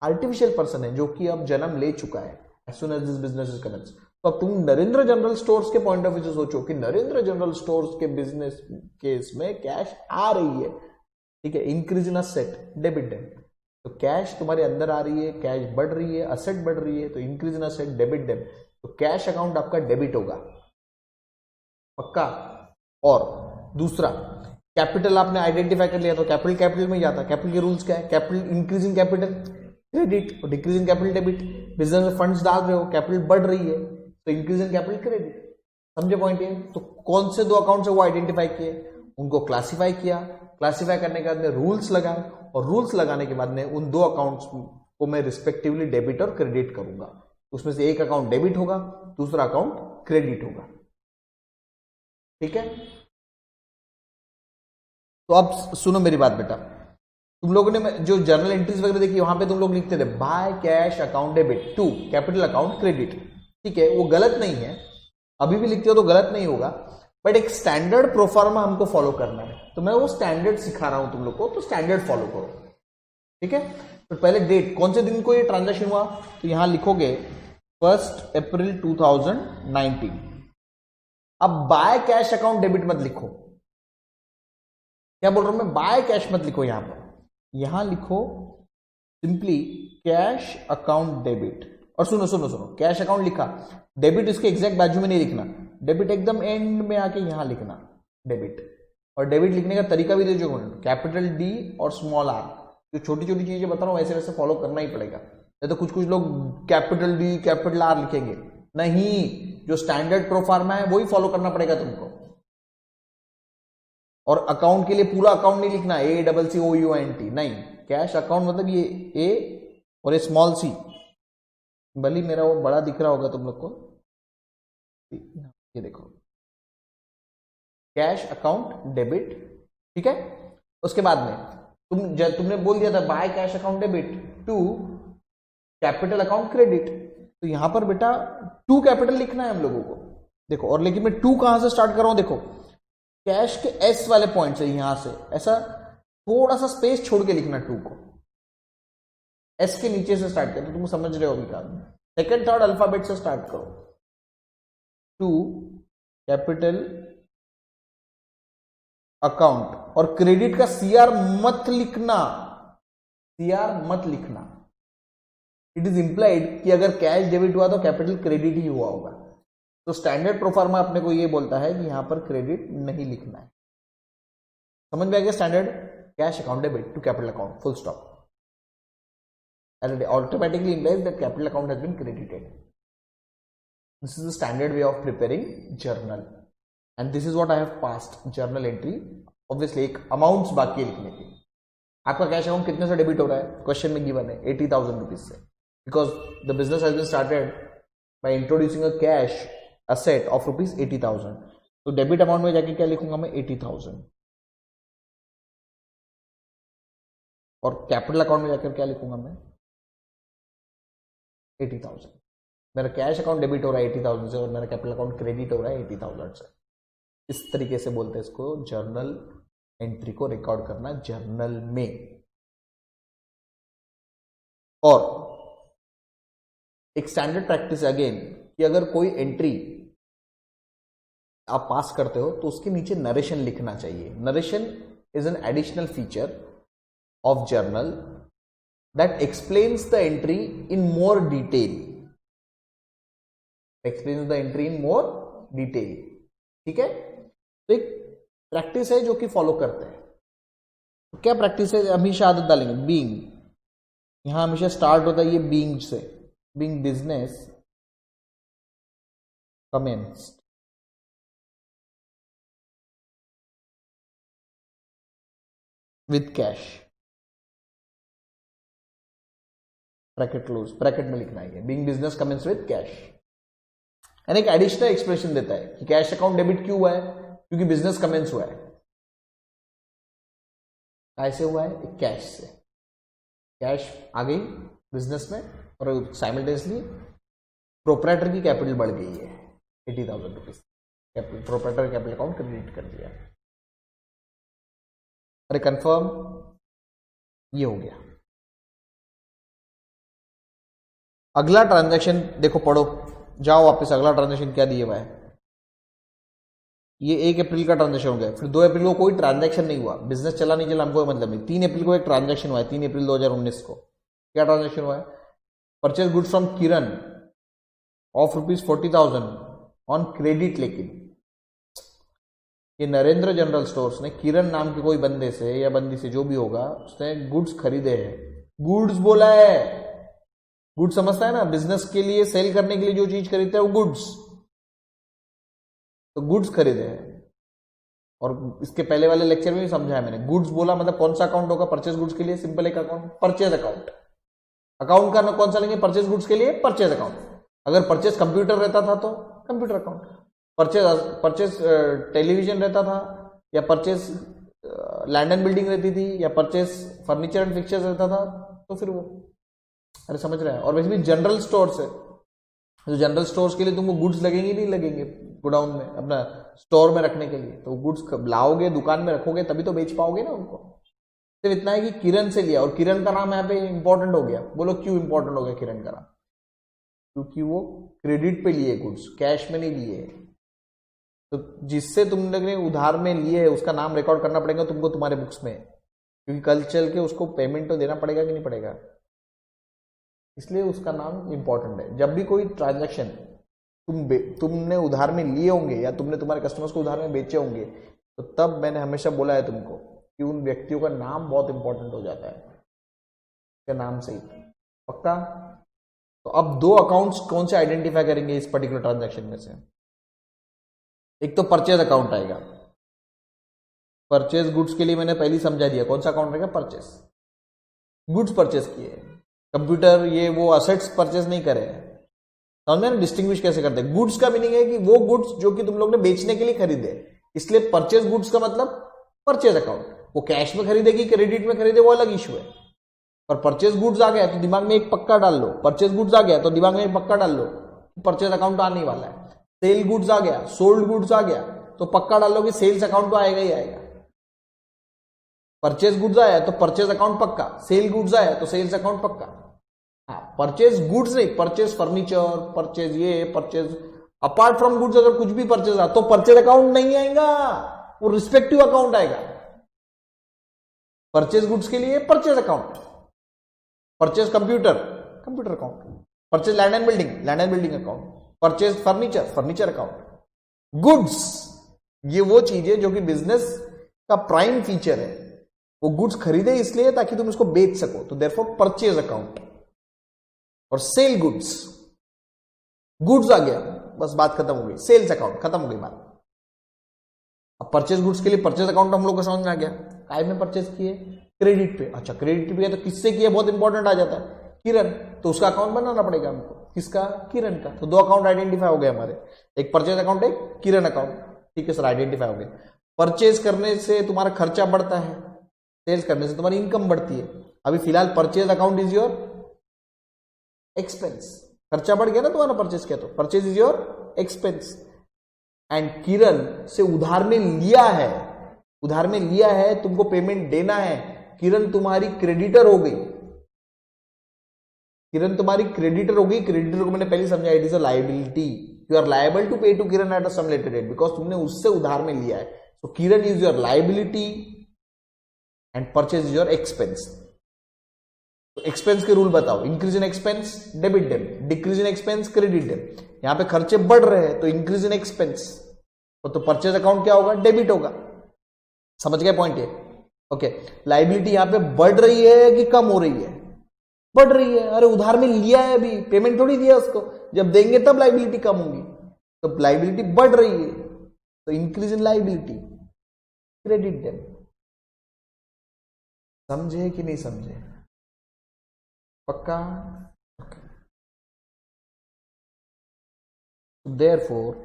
आर्टिफिशियल पर्सन है जो कि अब जन्म ले चुका है as soon as this business is commenced। तो अब तुम नरेंद्र जनरल स्टोर्स के पॉइंट ऑफ व्यू से सोचो कि नरेंद्र जनरल स्टोर्स के बिजनेस केस में कैश आ रही है, ठीक है, increase in asset debit debit. तो कैश तुम्हारे अंदर आ रही है, कैश बढ़ रही है, असेट बढ़ रही है, तो increase in asset debit debit. तो कैश अकाउंट आपका डेबिट होगा पक्का। और दूसरा, कैपिटल आपने आइडेंटिफाई कर लिया तो कैपिटल कैपिटल में जाता है। कैपिटल के रूल्स क्या है? Capital increase in capital credit और decrease in capital debit. Business में फंड्स डाल रहे हो, कैपिटल बढ़ रही है तो इंक्रीज इन कैपिटल क्रेडिट। समझे पॉइंट ये? तो कौन से दो अकाउंट है वो आइडेंटिफाई किए, उनको क्लासिफाई किया, क्लासिफाई करने के बाद में रूल्स लगाए और रूल्स लगाने के बाद में उन दो अकाउंट्स को मैं रिस्पेक्टिवली डेबिट और क्रेडिट करूंगा। उसमें से एक अकाउंट डेबिट होगा, दूसरा अकाउंट क्रेडिट होगा। ठीक है, तो अब सुनो मेरी बात बेटा। तुम लोगों ने जो जर्नल एंट्रीज वगैरह देखी वहां पे तुम लोग लिखते थे by cash account debit to capital account credit. ठीक है, वो गलत नहीं है, अभी भी लिखते हो तो गलत नहीं होगा, बट एक स्टैंडर्ड प्रोफार्मा हमको फॉलो करना है। तो मैं वो स्टैंडर्ड सिखा रहा हूं तुम लोग को, तो स्टैंडर्ड फॉलो करो। ठीक है, तो पहले डेट, कौन से दिन को ये ट्रांजैक्शन हुआ, तो यहां लिखोगे 1 अप्रैल 2019। अब बाय कैश अकाउंट डेबिट मत लिखो, क्या बोल रहा हूं मैं, बाय कैश मत लिखो, यहां पर यहां लिखो सिंपली कैश अकाउंट डेबिट। और सुनो सुनो सुनो, कैश अकाउंट लिखा, डेबिट इसके एग्जैक्ट बाजू में नहीं लिखना, डेबिट एकदम एंड में आके यहां लिखना डेबिट। और डेबिट लिखने का तरीका भी देखो, कैपिटल डी और स्मॉल आर। जो छोटी छोटी चीजें बता रहा हूं वैसे वैसे फॉलो करना ही पड़ेगा, नहीं तो कुछ कुछ लोग कैपिटल डी कैपिटल आर लिखेंगे, नहीं, जो स्टैंडर्ड प्रोफार्मा है वही फॉलो करना पड़ेगा तुमको। और अकाउंट के लिए पूरा अकाउंट नहीं लिखना ACCOUNT, नहीं, कैश अकाउंट मतलब ये ए और ये स्मॉल सी, भले मेरा वो बड़ा दिख रहा होगा तुम लोग को, ये देखो कैश अकाउंट डेबिट। ठीक है, उसके बाद में तुमने बोल दिया था by cash account debit to capital account credit, तो यहां पर बेटा टू कैपिटल लिखना है हम लोगों को। देखो, और लेकिन मैं टू कहां से स्टार्ट कर रहा हूं, देखो कैश के एस वाले पॉइंट से, यहां से ऐसा थोड़ा सा स्पेस छोड़ के लिखना टू को, एस के नीचे से स्टार्ट कर, तो तुम समझ रहे हो अभी का, सेकंड थर्ड अल्फाबेट से स्टार्ट करो। टू कैपिटल अकाउंट, और क्रेडिट का सीआर मत लिखना, सीआर मत लिखना। इट इज इंप्लाइड कि अगर कैश डेबिट हुआ तो कैपिटल क्रेडिट ही हुआ होगा। तो स्टैंडर्ड प्रोफार्मा अपने को ये बोलता है कि यहां पर क्रेडिट नहीं लिखना है। समझ में आ गया? Standard cash account debit to capital account, full stop, automatically implies that capital account has been credited. This is the standard way of preparing journal, and this is what I have passed journal entry. Obviously एक amounts बाकी है लिखने की। आपका cash account कितने से debit हो रहा है, क्वेश्चन में गिवन है 80,000 रुपीज से, because the business has been started by introducing a cash asset of ₹80,000। तो डेबिट अमाउंट में जाके क्या लिखूंगा मैं, 80,000, और कैपिटल अकाउंट में जाकर क्या लिखूंगा मैं, 80,000। मेरा कैश अकाउंट डेबिट हो रहा है 80,000 से और मेरा कैपिटल अकाउंट क्रेडिट हो रहा है 80,000 से। इस तरीके से बोलते हैं इसको, जर्नल एंट्री को रिकॉर्ड करना जर्नल में। और एक स्टैंडर्ड प्रैक्टिस अगेन कि अगर कोई एंट्री आप पास करते हो तो उसके नीचे नरेशन लिखना चाहिए। Narration is an additional feature of journal that explains the entry in more detail, explains the entry in more detail. ठीक है, तो एक प्रैक्टिस है जो कि फॉलो करते हैं। तो क्या प्रैक्टिस है, हमेशा आदत डालेंगे बीइंग, यहां हमेशा स्टार्ट होता है ये बीइंग से, being business commenced with cash, bracket close, bracket में लिखना है being business commenced with cash. यानी एक एडिशनल एक्सप्रेशन देता है कि कैश अकाउंट डेबिट क्यों हुआ है, क्योंकि बिजनेस कमेंस हुआ है। कैसे हुआ है, कैश से, कैश आ गई बिजनेस में और साइमल्टेनियसली प्रोप्राइटर की कैपिटल बढ़ गई है 80,000 rupees, proprietor capital account credit कर दिया। अरे कंफर्म, ये हो गया। अगला ट्रांजैक्शन देखो, पढ़ो, जाओ वापस, अगला ट्रांजैक्शन क्या दिया हुआ है, ये 1 अप्रैल का ट्रांजैक्शन हो गया, फिर 2 अप्रैल को कोई ट्रांजैक्शन नहीं हुआ, बिजनेस चला नहीं चला हमको मतलब नहीं। 3 अप्रैल को एक ट्रांजैक्शन हुआ है, 3 अप्रैल 2019 को। क्या ट्रांजैक्शन हुआ है, purchase goods from Kiran of ₹40,000 on credit. लेकिन ये नरेंद्र जनरल स्टोर्स ने किरण नाम के कोई बंदे से या बंदी से, जो भी होगा, उसने गुड्स खरीदे हैं। गुड्स बोला है, गुड्स समझता है ना, बिजनेस के लिए सेल करने के लिए जो चीज खरीदता है वो गुड्स, तो गुड्स खरीदे हैं। और इसके पहले वाले लेक्चर में भी समझाया मैंने, गुड्स बोला मतलब कौन सा अकाउंट होगा परचेज गुड्स के लिए, सिंपल एक अकाउंट, परचेज अकाउंट। अकाउंट का कौन सा लेंगे परचेज गुड्स के लिए, परचेज अकाउंट। अगर परचेज कंप्यूटर रहता था तो कंप्यूटर अकाउंट, परचेज टेलीविजन रहता था, या परचेज लैंड एंड बिल्डिंग रहती थी, या परचेज फर्नीचर एंड फिक्चर्स रहता था, तो फिर वो, अरे समझ रहे हैं। और वैसे भी जनरल स्टोर्स है, जो जनरल स्टोर्स के लिए तुमको गुड्स लगेंगे नहीं लगेंगे गोडाउन में, अपना स्टोर में रखने के लिए, तो गुड्स लाओगे दुकान में रखोगे तभी तो बेच पाओगे ना उनको। सिर्फ इतना है कि किरण से लिया, और किरण का नाम यहाँ पे इंपॉर्टेंट हो गया। बोलो क्यों इंपॉर्टेंट हो गया किरण का नाम, क्योंकि वो क्रेडिट पे लिए गुड्स, कैश में नहीं लिए। तो जिससे तुम लोग ने उधार में लिए है उसका नाम रिकॉर्ड करना पड़ेगा तुमको तुम्हारे बुक्स में, क्योंकि कल चल के उसको पेमेंट तो देना पड़ेगा कि नहीं पड़ेगा, इसलिए उसका नाम इंपॉर्टेंट है। जब भी कोई ट्रांजैक्शन तुमने उधार में लिए होंगे या तुमने तुम्हारे कस्टमर्स को उधार में बेचे होंगे, तो तब मैंने हमेशा बोला है तुमको कि उन व्यक्तियों का नाम बहुत इंपॉर्टेंट हो जाता है, क्या नाम से ही पक्का। तो अब 2 अकाउंट्स कौन से आइडेंटिफाई करेंगे इस पर्टिकुलर ट्रांजैक्शन में से, एक तो परचेज अकाउंट आएगा। परचेज गुड्स के लिए मैंने पहले समझा दिया कौन सा अकाउंट रहेगा, परचेज गुड्स परचेज किए, कंप्यूटर ये वो असेट्स परचेज नहीं करे। समझ में डिस्टिंग्विश कैसे करते हैं। गुड्स का मीनिंग है कि वो गुड्स जो कि तुम लोग ने बेचने के लिए खरीदे, इसलिए परचेज गुड्स का मतलब परचेज अकाउंट। वो कैश में खरीदे कि क्रेडिट में खरीदे वो अलग इशू है, पर परचेज गुड्स आ गया तो दिमाग में एक पक्का डाल लो, परचेज गुड्स आ गया तो दिमाग में एक पक्का डाल लो, परचेज अकाउंट आने वाला है। सेल गुड्स आ गया, सोल्ड गुड्स आ गया, तो पक्का डाल लो कि सेल्स अकाउंट तो आएगा ही आएगा। परचेज गुड्स आया तो परचेज अकाउंट पक्का, सेल गुड्स आया तो सेल्स अकाउंट पक्का। हाँ, परचेज गुड्स नहीं, परचेज फर्नीचर, परचेज ये, परचेज अपार्ट फ्रॉम गुड्स अगर कुछ भी परचेज आ तो परचेज अकाउंट नहीं आएगा, वो रिस्पेक्टिव अकाउंट आएगा। परचेज गुड्स के लिए purchase account, purchase computer, computer account, purchase land and building account, purchase furniture, furniture account. Goods ये वो चीज है जो कि बिजनेस का प्राइम फीचर है, वो गुड्स खरीदे इसलिए ताकि तुम इसको बेच सको, तो देयरफॉर परचेज अकाउंट। और सेल गुड्स, गुड्स आ गया बस बात खत्म हो गई, सेल्स अकाउंट खत्म हो गई बात। अब परचेज गुड्स के लिए परचेज अकाउंट हम लोग को समझ में आ गया, काय में परचेज किए, क्रेडिट पे। अच्छा क्रेडिट पे तो किससे किए, बहुत इंपॉर्टेंट आ जाता है, किरण, तो उसका अकाउंट बनाना पड़ेगा हमको, किसका, किरण का। तो 2 अकाउंट आइडेंटिफाई हो गए हमारे, एक परचेज अकाउंट, एक किरण अकाउंट। ठीक है सर, आइडेंटिफाई हो गए। परचेज करने से तुम्हारा खर्चा बढ़ता है, सेल्स करने से तुम्हारी इनकम बढ़ती है। अभी फिलहाल purchase account is your expense, खर्चा बढ़ गया ना तुम्हारा परचेज किया तो purchase is your expense. And Kiran से उधार में लिया है, उधार में लिया है, तुमको पेमेंट देना है, किरण तुम्हारी क्रेडिटर हो गई, किरण तुम्हारी क्रेडिटर हो गई। क्रेडिटर को मैंने पहले समझाया, it is a liability, you are liable to pay to Kiran at a some later date, because तुमने उससे उधार में लिया है। So Kiran is your liability and purchase is your expense. तो एक्सपेंस के रूल बताओ, increase in expense debit them, decrease in expense credit them. यहां पे खर्चे बढ़ रहे हैं तो इंक्रीज इन एक्सपेंस, तो परचेज अकाउंट क्या होगा, डेबिट होगा। समझ गए पॉइंट ये? ओके, लाइबिलिटी यहां पे बढ़ रही है कि कम हो रही है? बढ़ रही है। अरे उधार में लिया है, अभी पेमेंट थोड़ी दिया उसको, जब देंगे तब लाइबिलिटी कम होगी, तो लाइबिलिटी बढ़ रही है, तो increase in liability credit them. समझे कि नहीं समझे? पक्का? देयरफॉर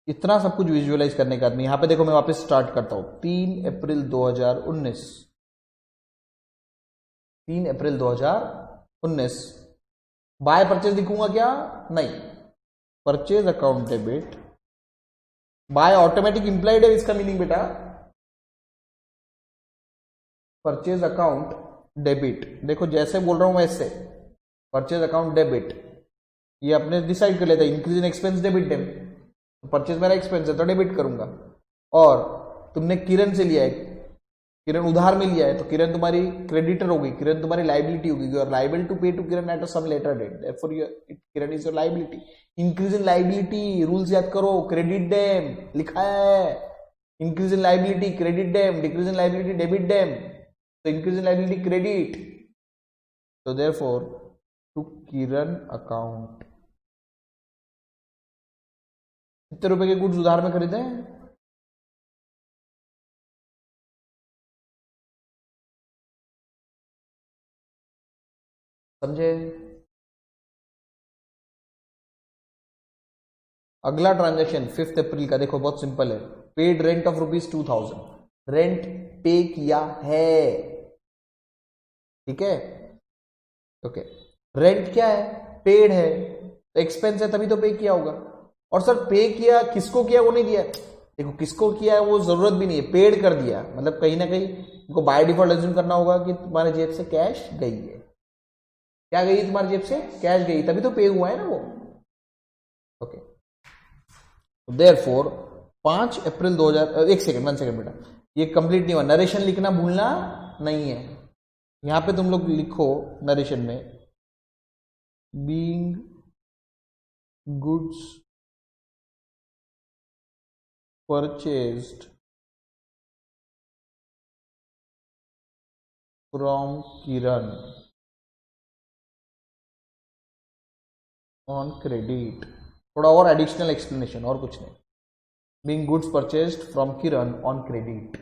इतना सब कुछ विजुअलाइज करने का आदमी, यहां पे देखो मैं वापस स्टार्ट करता हूं। 3 अप्रैल 2019, 3 अप्रैल 2019 बाय परचेज लिखूंगा क्या? नहीं, purchase account debit, by automatic implied है इसका मीनिंग बेटा, परचेज अकाउंट डेबिट। देखो जैसे बोल रहा हूं वैसे, परचेज अकाउंट डेबिट, ये अपने डिसाइड कर लेता है, increase in expense debit them, तो परचेज मेरा एक्सपेंस है तो डेबिट करूंगा। और तुमने किरण से लिया है, किरण उधार में लिया है, तो किरण तुम्हारी क्रेडिटर होगी, किरण तुम्हारी लाइबिलिटी होगी, you are liable to pay to Kiran at some later date, therefore Kiran is your liability. Increase in liability, rules याद करो, क्रेडिट डेम लिखा है, increase in liability credit them, decrease in liability debit them, तो increase in liability credit, तो therefore to Kiran account. कितने रुपए के goods उधार में खरीदे? समझे? अगला ट्रांजैक्शन 5 अप्रैल का, देखो बहुत सिंपल है। पेड रेंट ऑफ ₹2000, रेंट पे किया है, ठीक है? ओके, रेंट क्या है? पेड है, तो एक्सपेंस है तभी तो पे किया होगा। और सर पे किया किसको किया, वो नहीं दिया। देखो किसको किया है वो जरूरत भी नहीं है, पेड कर दिया मतलब कहीं ना कहीं तुमको बाय डिफॉल्ट एज्यूम करना होगा कि तुम्हारे जेब से कैश गई है। क्या गई है तुम्हारी जेब से? कैश गई, तभी तो पे हुआ है ना वो। ओके, देयरफॉर 5 अप्रैल 2000, एक सेकंड, 1 सेकंड बेटा, ये कंप्लीट नहीं हुआ, नरेशन लिखना भूलना नहीं है। यहां पे तुम लोग लिखो नरेशन में, being goods purchased from Kiran on credit. थोड़ा और एडिशनल एक्सप्लेनेशन, और कुछ नहीं, being goods purchased from Kiran on credit.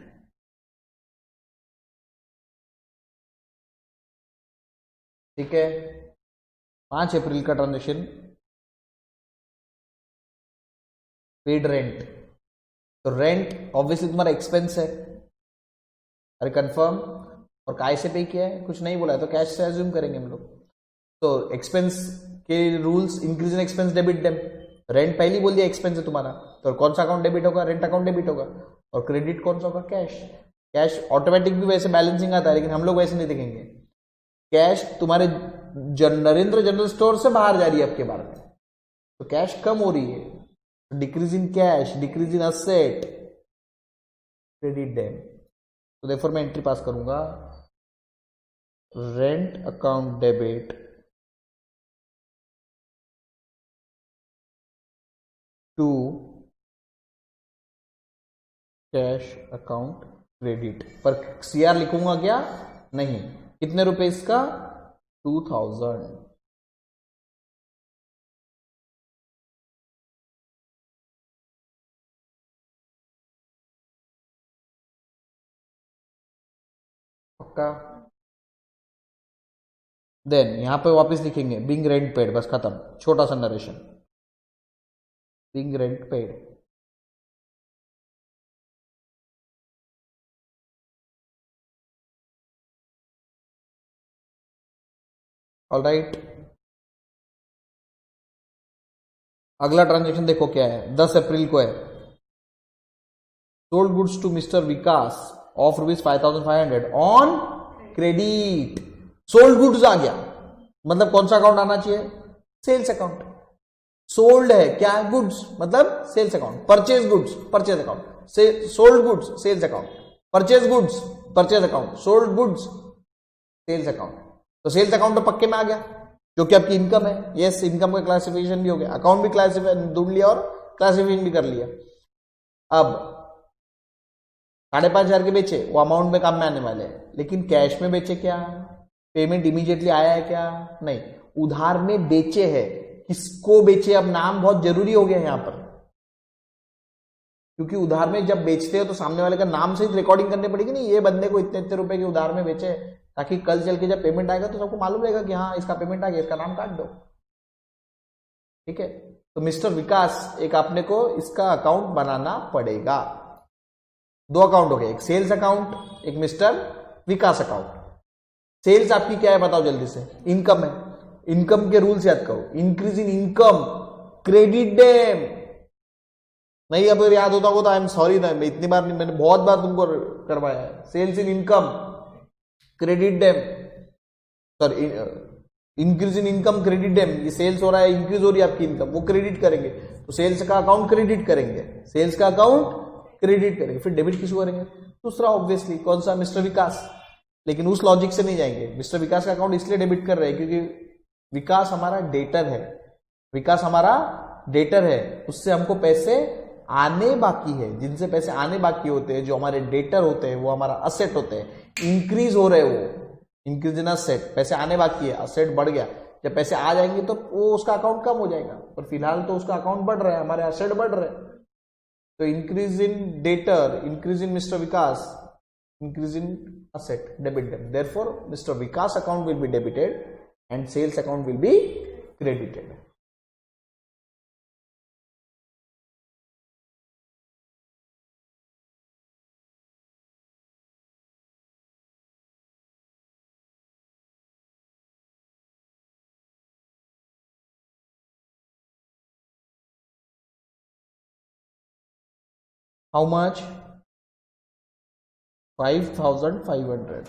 ठीक है, 5 अप्रैल का ट्रांजेक्शन, पेड रेंट, तो रेंट ऑब्वियसली तुम्हारा एक्सपेंस है, अरे कंफर्म, और काय से पे किया है? कुछ नहीं बोला है तो कैश से एज्यूम करेंगे हम लोग। तो एक्सपेंस के rules, increase in expense debit them, rent पहले बोल दिया एक्सपेंस है तुम्हारा, तो कौन सा अकाउंट डेबिट होगा? रेंट अकाउंट डेबिट होगा। और क्रेडिट कौन सा होगा? कैश। कैश ऑटोमेटिक भी वैसे बैलेंसिंग आता है, लेकिन हम लोग वैसे नहीं देखेंगे। कैश तुम्हारे नरेंद्र जनरल स्टोर से बाहर जा रही है आपके बार में, तो कैश कम हो रही है, decrease in cash, decrease in asset, credit them. तो देयरफॉर मैं एंट्री पास करूंगा, rent account debit to cash account credit, पर सीआर लिखूंगा क्या? नहीं। कितने रुपए इसका? 2000। पक्का? देन यहां पे वापस लिखेंगे बिंग रेंट पेड, बस खत्म, छोटा सा narration, being rent paid. All right, अगला ट्रांजेक्शन देखो क्या है, 10 अप्रैल को है। Sold goods to mister Vikas of ₹5,500 on credit. Sold goods आ गया, मतलब कौन सा अकाउंट आना चाहिए? Sales account. सोल्ड है क्या है? गुड्स, मतलब sales account. Purchase goods, purchase account. Sold goods, sales account. Purchase goods, purchase account. Sold goods, sales account. तो सेल्स अकाउंट तो पक्के में आ गया, जो कि आपकी इनकम है। यस, इनकम का क्लासिफिकेशन भी हो गया, अकाउंट भी क्लासिफाई ढूंढ लिया और क्लासिफिकेशन भी कर लिया। अब 5,500 के बेचे, वो अमाउंट में काम में आने वाले हैं, लेकिन कैश में बेचे क्या? पेमेंट इमीडिएटली आया है क्या? नहीं, उधार में बेचे हैं। किसको बेचे? अब नाम बहुत जरूरी हो गया है यहां पर, क्योंकि उधार में जब बेचते हो तो सामने वाले का नाम सहित रिकॉर्डिंग करनी पड़ेगी। नहीं, ये बंदे को इतने इतने रुपए के उधार में बेचे, ताकि कल चल के जब पेमेंट आएगा तो सबको मालूम रहेगा कि हाँ इसका पेमेंट आ गया, इसका नाम काट दो। ठीक है, तो मिस्टर विकास एक आपने को इसका अकाउंट बनाना पड़ेगा। 2 अकाउंट हो गए, एक सेल्स अकाउंट, एक मिस्टर विकास अकाउंट। सेल्स आपकी क्या है बताओ जल्दी से? इनकम है। इनकम के रूल्स याद करो, increase in income, credit them. नहीं अब याद होता होगा तो आई एम सॉरी ना, मैं इतनी बार नहीं, मैंने बहुत बार तुमको करवाया है। Sales in income, credit them, sorry increase in income, credit them. ये सेल्स हो रहा है, इंक्रीज हो रही है आपकी इनकम, वो क्रेडिट करेंगे, तो सेल्स का अकाउंट क्रेडिट करेंगे, सेल्स का अकाउंट क्रेडिट करेंगे। फिर डेबिट किसको करेंगे? दूसरा ऑब्वियसली, कौन सा? मिस्टर विकास। लेकिन उस लॉजिक से नहीं जाएंगे। मिस्टर विकास का अकाउंट इसलिए डेबिट कर रहे हैं क्योंकि विकास हमारा डेटर है, विकास हमारा डेटर है, उससे हमको पैसे आने बाकी है। जिनसे पैसे आने बाकी होते हैं, जो हमारे डेटर होते हैं, वो हमारा असेट होते हैं। इंक्रीज हो रहे, वो इंक्रीज इन असेट, पैसे आने बाकी है, असेट बढ़ गया। जब पैसे आ जाएंगे तो वो उसका अकाउंट कम हो जाएगा, पर फिलहाल तो उसका अकाउंट बढ़ रहा है, हमारे असेट बढ़ रहे हैं। तो increase in debtor, increase in mister Vikas, increase in asset, debit them. Therefore, Mr. Vikas account will be debited and sales account will be credited. How much? 5,500.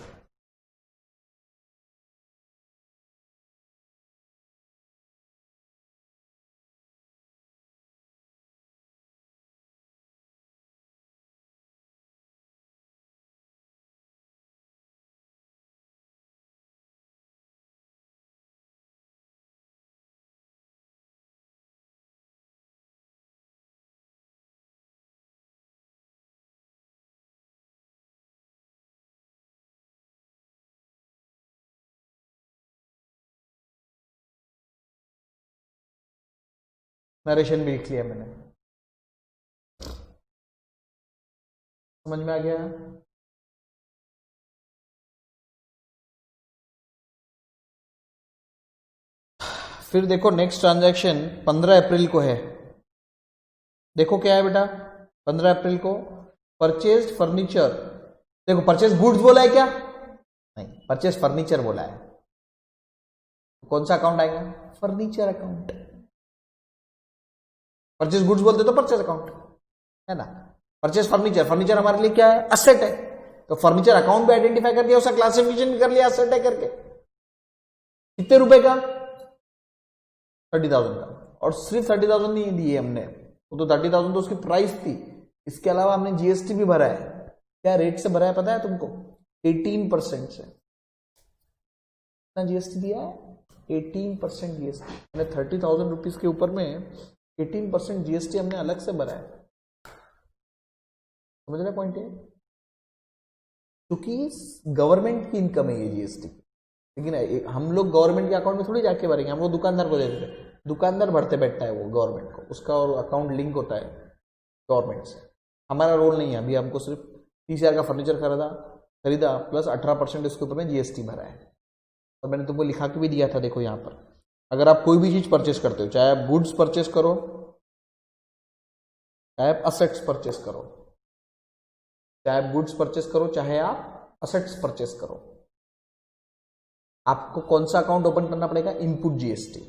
Narration भी लिख लिया मैंने, समझ में आ गया? फिर देखो नेक्स्ट ट्रांजैक्शन 15 अप्रैल को है। देखो क्या है बेटा, 15 अप्रैल को परचेज फर्नीचर। देखो परचेज गुड्स बोला है क्या? नहीं, परचेज फर्नीचर बोला है। कौन सा अकाउंट आएगा? Furniture account. परचेज गुड्स बोलते तो परचेज अकाउंट है ना। परचेज फर्नीचर, फर्नीचर हमारे लिए क्या है? असेट है। तो फर्नीचर अकाउंट भी आइडेंटिफाई कर दिया, उसका क्लासिफिकेशन भी कर लिया असेट है करके। कितने रुपए का? 30,000 का। और सिर्फ 30,000 नहीं दिए हमने, वो तो 30,000 तो उसकी प्राइस थी। इसके अलावा हमने जीएसटी भी भरा है। क्या रेट से भरा है पता है तुमको? 18% से। कितना जीएसटी दिया है? 18% जीएसटी। मैंने 30,000 रुपीज के ऊपर में 18% जीएसटी हमने अलग से भरा है। समझ रहे पॉइंट है? क्योंकि गवर्नमेंट की इनकम है ये जीएसटी, लेकिन हम लोग गवर्नमेंट के अकाउंट में थोड़ी जाके भरेंगे, हम वो दुकानदार को दे देते। दुकानदार भरते बैठता है वो गवर्नमेंट को, उसका और अकाउंट लिंक होता है गवर्नमेंट से। हमारा रोल नहीं है। अभी हमको सिर्फ 30,000 का फर्नीचर खरीदा प्लस 18% इसके ऊपर में जीएसटी भरा है। और मैंने तुमको लिखा के भी दिया था, देखो यहाँ पर। अगर आप कोई भी चीज परचेस करते हो, चाहे आप गुड्स परचेस करो, चाहे आप असेट्स परचेस करो, चाहे आप गुड्स परचेस करो, चाहे आप असेट्स परचेस करो, आपको कौन सा अकाउंट ओपन करना पड़ेगा? Input GST.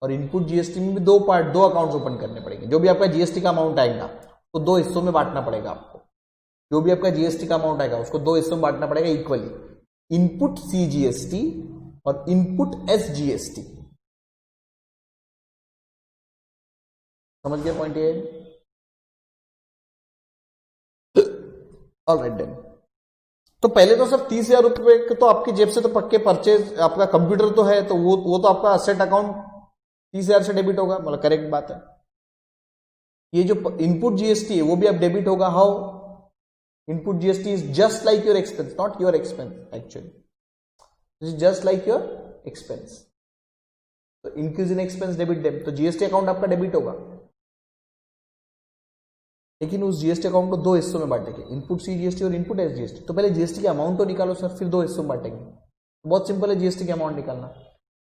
और इनपुट जीएसटी में भी दो अकाउंट्स ओपन करने पड़ेंगे। जो भी आपका जीएसटी का अमाउंट आएगा तो दो हिस्सों में बांटना पड़ेगा आपको। जो भी आपका जीएसटी का अमाउंट आएगा उसको दो हिस्सों में बांटना पड़ेगा इक्वली, इनपुट सीजीएसटी और इनपुट एसजीएसटी। समझ गए पॉइंट ये? Alright then. तो पहले तो सर 30,000 रुपए तो आपकी जेब से तो पक्के परचेज, आपका कंप्यूटर तो है तो वो तो आपका असेट अकाउंट 30,000 से डेबिट होगा, मतलब करेक्ट बात है। ये जो इनपुट जीएसटी है वो भी अब डेबिट होगा। How? Input GST is just like your expense, not your expense actually, is just like your expense. तो इंक्रीज इन एक्सपेंस डेबिट, तो जीएसटी अकाउंट आपका डेबिट होगा, लेकिन उस जीएसटी अकाउंट को दो हिस्सों में बांटेंगे, इनपुट सीजीएसटी और इनपुट एसजीएसटी। तो पहले जीएसटी का अमाउंट तो निकालो सर, फिर दो हिस्सों में बांटेंगे। बहुत सिंपल है जीएसटी का अमाउंट निकालना।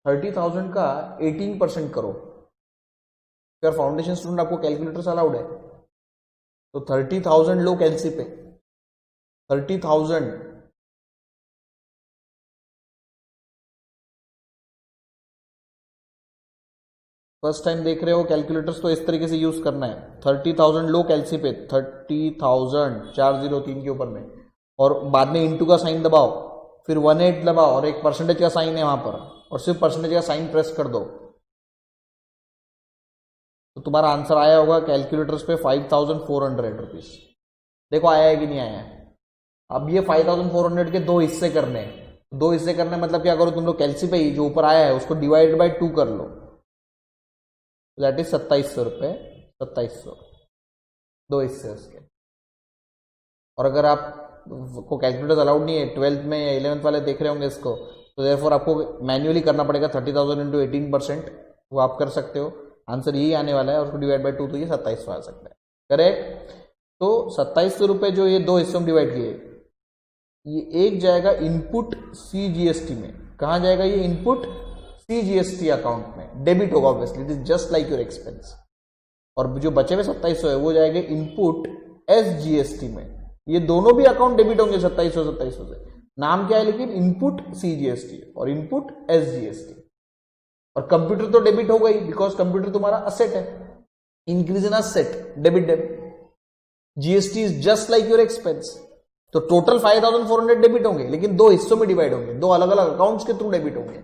30,000 का 18% करो। अगर फाउंडेशन स्टूडेंट आपको कैलकुलेटर से अलाउड है तो 30,000 लो कैलसी पे, 30,000 फर्स्ट टाइम देख रहे हो कैलकुलेटर्स तो इस तरीके से यूज करना है। 30,000 लो कैलसी पे, 30,000 403 के ऊपर में, और बाद में इंटू का साइन दबाओ, फिर 18 दबाओ और एक परसेंटेज का साइन है वहां पर, और सिर्फ परसेंटेज का साइन प्रेस कर दो तो तुम्हारा आंसर आया होगा कैलकुलेटर्स पे 5,400 रुपीज। देखो आया है कि नहीं आया है? अब ये 5,400 के दो हिस्से करने हैं। दो हिस्से करने मतलब क्या करो तुम लोग, कैलसी पे ही जो ऊपर आया है उसको डिवाइड बाय 2 कर लो, दैट इज 2,700 रुपए, 2,700 दो हिस्से उसके। और अगर आप को कैलकुलेटर अलाउड नहीं है, 12th में या 11th वाले देख रहे होंगे इसको, तो देयरफॉर आपको मैन्युअली करना पड़ेगा। 30,000 इंटू 18%, वो आप कर सकते हो, आंसर यही आने वाला है, और उसको डिवाइड बाय 2 तो ये 2700 आ सकता है, करेक्ट। तो 2700 रुपए जो ये दो हिस्सों में डिवाइड किए, ये एक जाएगा इनपुट सीजीएसटी में। कहां जाएगा ये? इनपुट सीजीएसटी अकाउंट में, डेबिट होगा obviously, it is just like your expense. और जो बचे हुए 2700 है वो जाएंगे इनपुट एसजीएसटी में। ये दोनों भी अकाउंट डेबिट होंगे 2700 से। नाम क्या है लेकिन? इनपुट सीजीएसटी और इनपुट एसजीएसटी। और कंप्यूटर तो डेबिट हो गई बिकॉज कंप्यूटर तुम्हारा असेट है, increase in asset, debit debit. GST is just like your expense. तो टोटल 5,400 डेबिट होंगे, लेकिन दो हिस्सों में डिवाइड होंगे, दो अलग अलग अकाउंट्स के थ्रू डेबिट होंगे।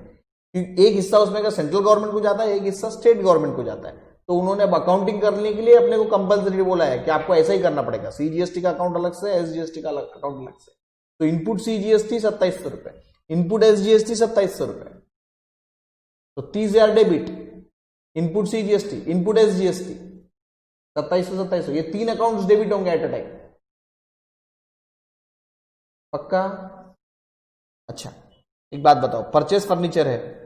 एक हिस्सा उसमें का सेंट्रल गवर्नमेंट को जाता है, एक हिस्सा स्टेट गवर्नमेंट को जाता है। तो उन्होंने अब अकाउंटिंग करने के लिए अपने को कंपलसरी बोला है कि आपको ऐसा ही करना पड़ेगा, सीजीएसटी का अकाउंट अलग से, एसजीएसटी का अकाउंट अलग से। तो इनपुट सीजीएसटी 2,700 रुपए, इनपुट एसजीएसटी 2,700 रुपए, तो 30,000 debit, input CGST, input SGST 2,700, ये तीन अकाउंट्स डेबिट होंगे एट अ टाइम, पक्का? अच्छा एक बात बताओ, परचेस फर्नीचर है,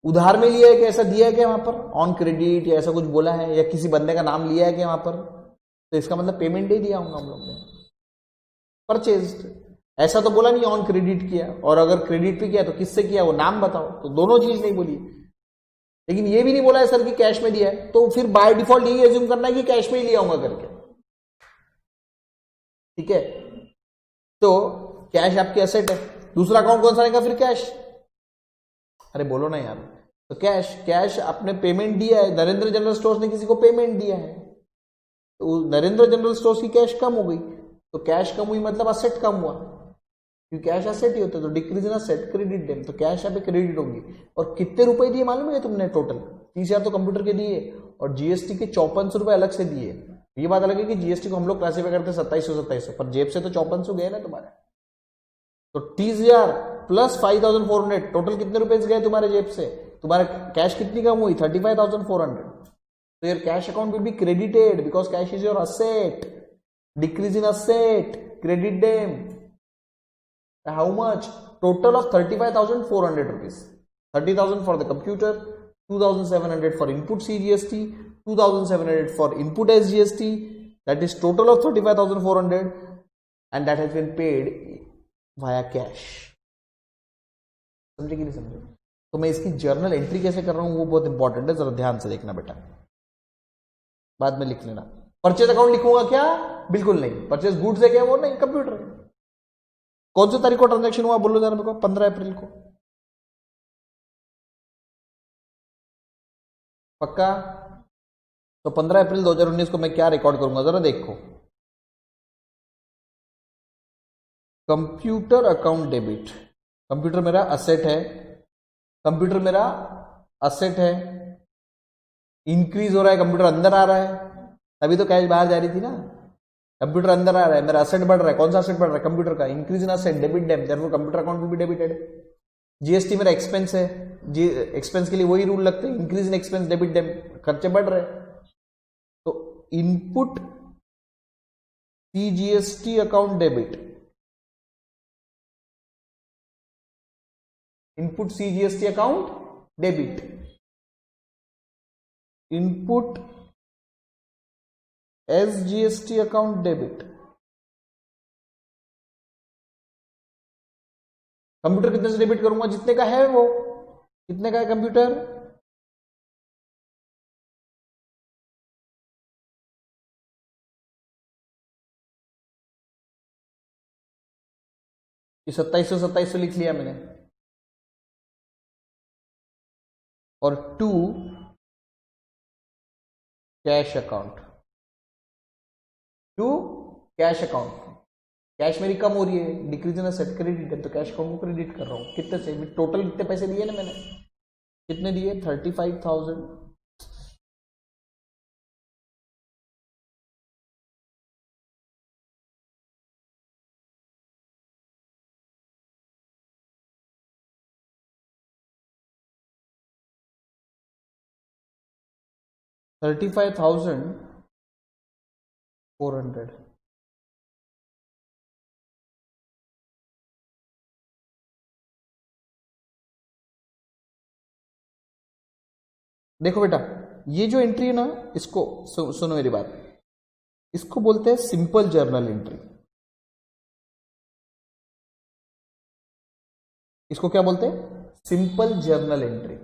उधार में लिया है कि ऐसा दिया है क्या वहां पर, ऑन क्रेडिट या ऐसा कुछ बोला है, या किसी बंदे का नाम लिया है क्या वहां पर? तो इसका मतलब पेमेंट ही दिया होगा हम लोग ने, परचेज। ऐसा तो बोला नहीं ऑन क्रेडिट किया, और अगर क्रेडिट पे किया तो किससे किया वो नाम बताओ, तो दोनों चीज नहीं बोली। लेकिन ये भी नहीं बोला है सर कि कैश में दिया है, तो फिर बाय डिफॉल्ट यही एज्यूम करना है कि कैश में ही लिया होगा करके, ठीक है। तो कैश आपकी एसेट है, दूसरा अकाउंट कौन सा रहेगा फिर? कैश। अरे बोलो ना यार। तो कैश आपने पेमेंट दिया है, नरेंद्र जनरल स्टोर्स ने किसी को पेमेंट दिया है, तो नरेंद्र जनरल स्टोर्स की कैश कम हो गई, तो कैश कम हुई मतलब असेट कम हुआ, क्योंकि कैश असेट ही होता है, तो decrease in asset, credit them, तो कैश यहाँ पे क्रेडिट होगी। और कितने रुपए दिए मालूम है तुमने? टोटल 30,000 तो कंप्यूटर के दिए, और जीएसटी के 5400 रुपए अलग से दिए। ये बात अलग है कि जीएसटी को हम लोग क्लासिफाई करते हैं 2700, पर जेब से तो 5400 गए ना तुम्हारे। तो 30,000 प्लस 5,400, टोटल कितने रुपए गए तुम्हारे जेब से? तुम्हारा कैश कितनी कम हुई? 35,400। तो your cash account will be credited because cash is your asset, decrease in asset, credit them. How much? Total of 35,400 rupees. 30,000 for the computer, 2,700 for input CGST, 2,700 for input SGST. That is total of 35,400, and that has been paid via cash. समझे कि नहीं समझे? तो मैं इसकी journal entry कैसे कर रहा हूं वो बहुत इंपॉर्टेंट है, जरा ध्यान से देखना बेटा, बाद में लिख लेना। परचेज अकाउंट लिखूंगा क्या? बिल्कुल नहीं। परचेज गुड्स है क्या? वो नहीं, कंप्यूटर है। कौन सी तारीख को ट्रांजैक्शन हुआ बोलो जरा मेरे को? 15 अप्रैल को। पक्का? तो 15 अप्रैल 2019 को मैं क्या रिकॉर्ड करूंगा जरा देखो। कंप्यूटर अकाउंट डेबिट, कंप्यूटर मेरा असेट है, कंप्यूटर मेरा असेट है, इंक्रीज हो रहा है, कंप्यूटर अंदर आ रहा है, तभी तो कैश बाहर जा रही थी ना। कंप्यूटर अंदर आ रहा है, मेरा असेट बढ़ रहा है, कौन सा असेट बढ़ रहा है? कंप्यूटर का। Increase in asset debit them, therefore computer account will be debited. GST मेरा एक्सपेंस है, एक्सपेंस के लिए वही रूल लगते हैं, increase in expense debit them, खर्चे बढ़ रहे हैं। तो input CGST account debit, input CGST account debit, input SGST account debit. Computer कितने से डेबिट करूंगा? जितने का है वो। कितने का है कंप्यूटर? ये 2700 लिख लिया मैंने। और 2 cash account, 2 cash account. Cash मेरी कम हो रही है, डिक्रीज इन असेट, क्रेडिट है, तो कैश अकाउंट को क्रेडिट कर रहा हूं। कितने से? टोटल कितने पैसे दिए ना मैंने? कितने दिए? 35,000। $35,400। देखो बेटा, ये जो एंट्री है ना, इसको सुनो मेरी बात, इसको बोलते हैं सिंपल जर्नल एंट्री। इसको क्या बोलते हैं? Simple journal entry.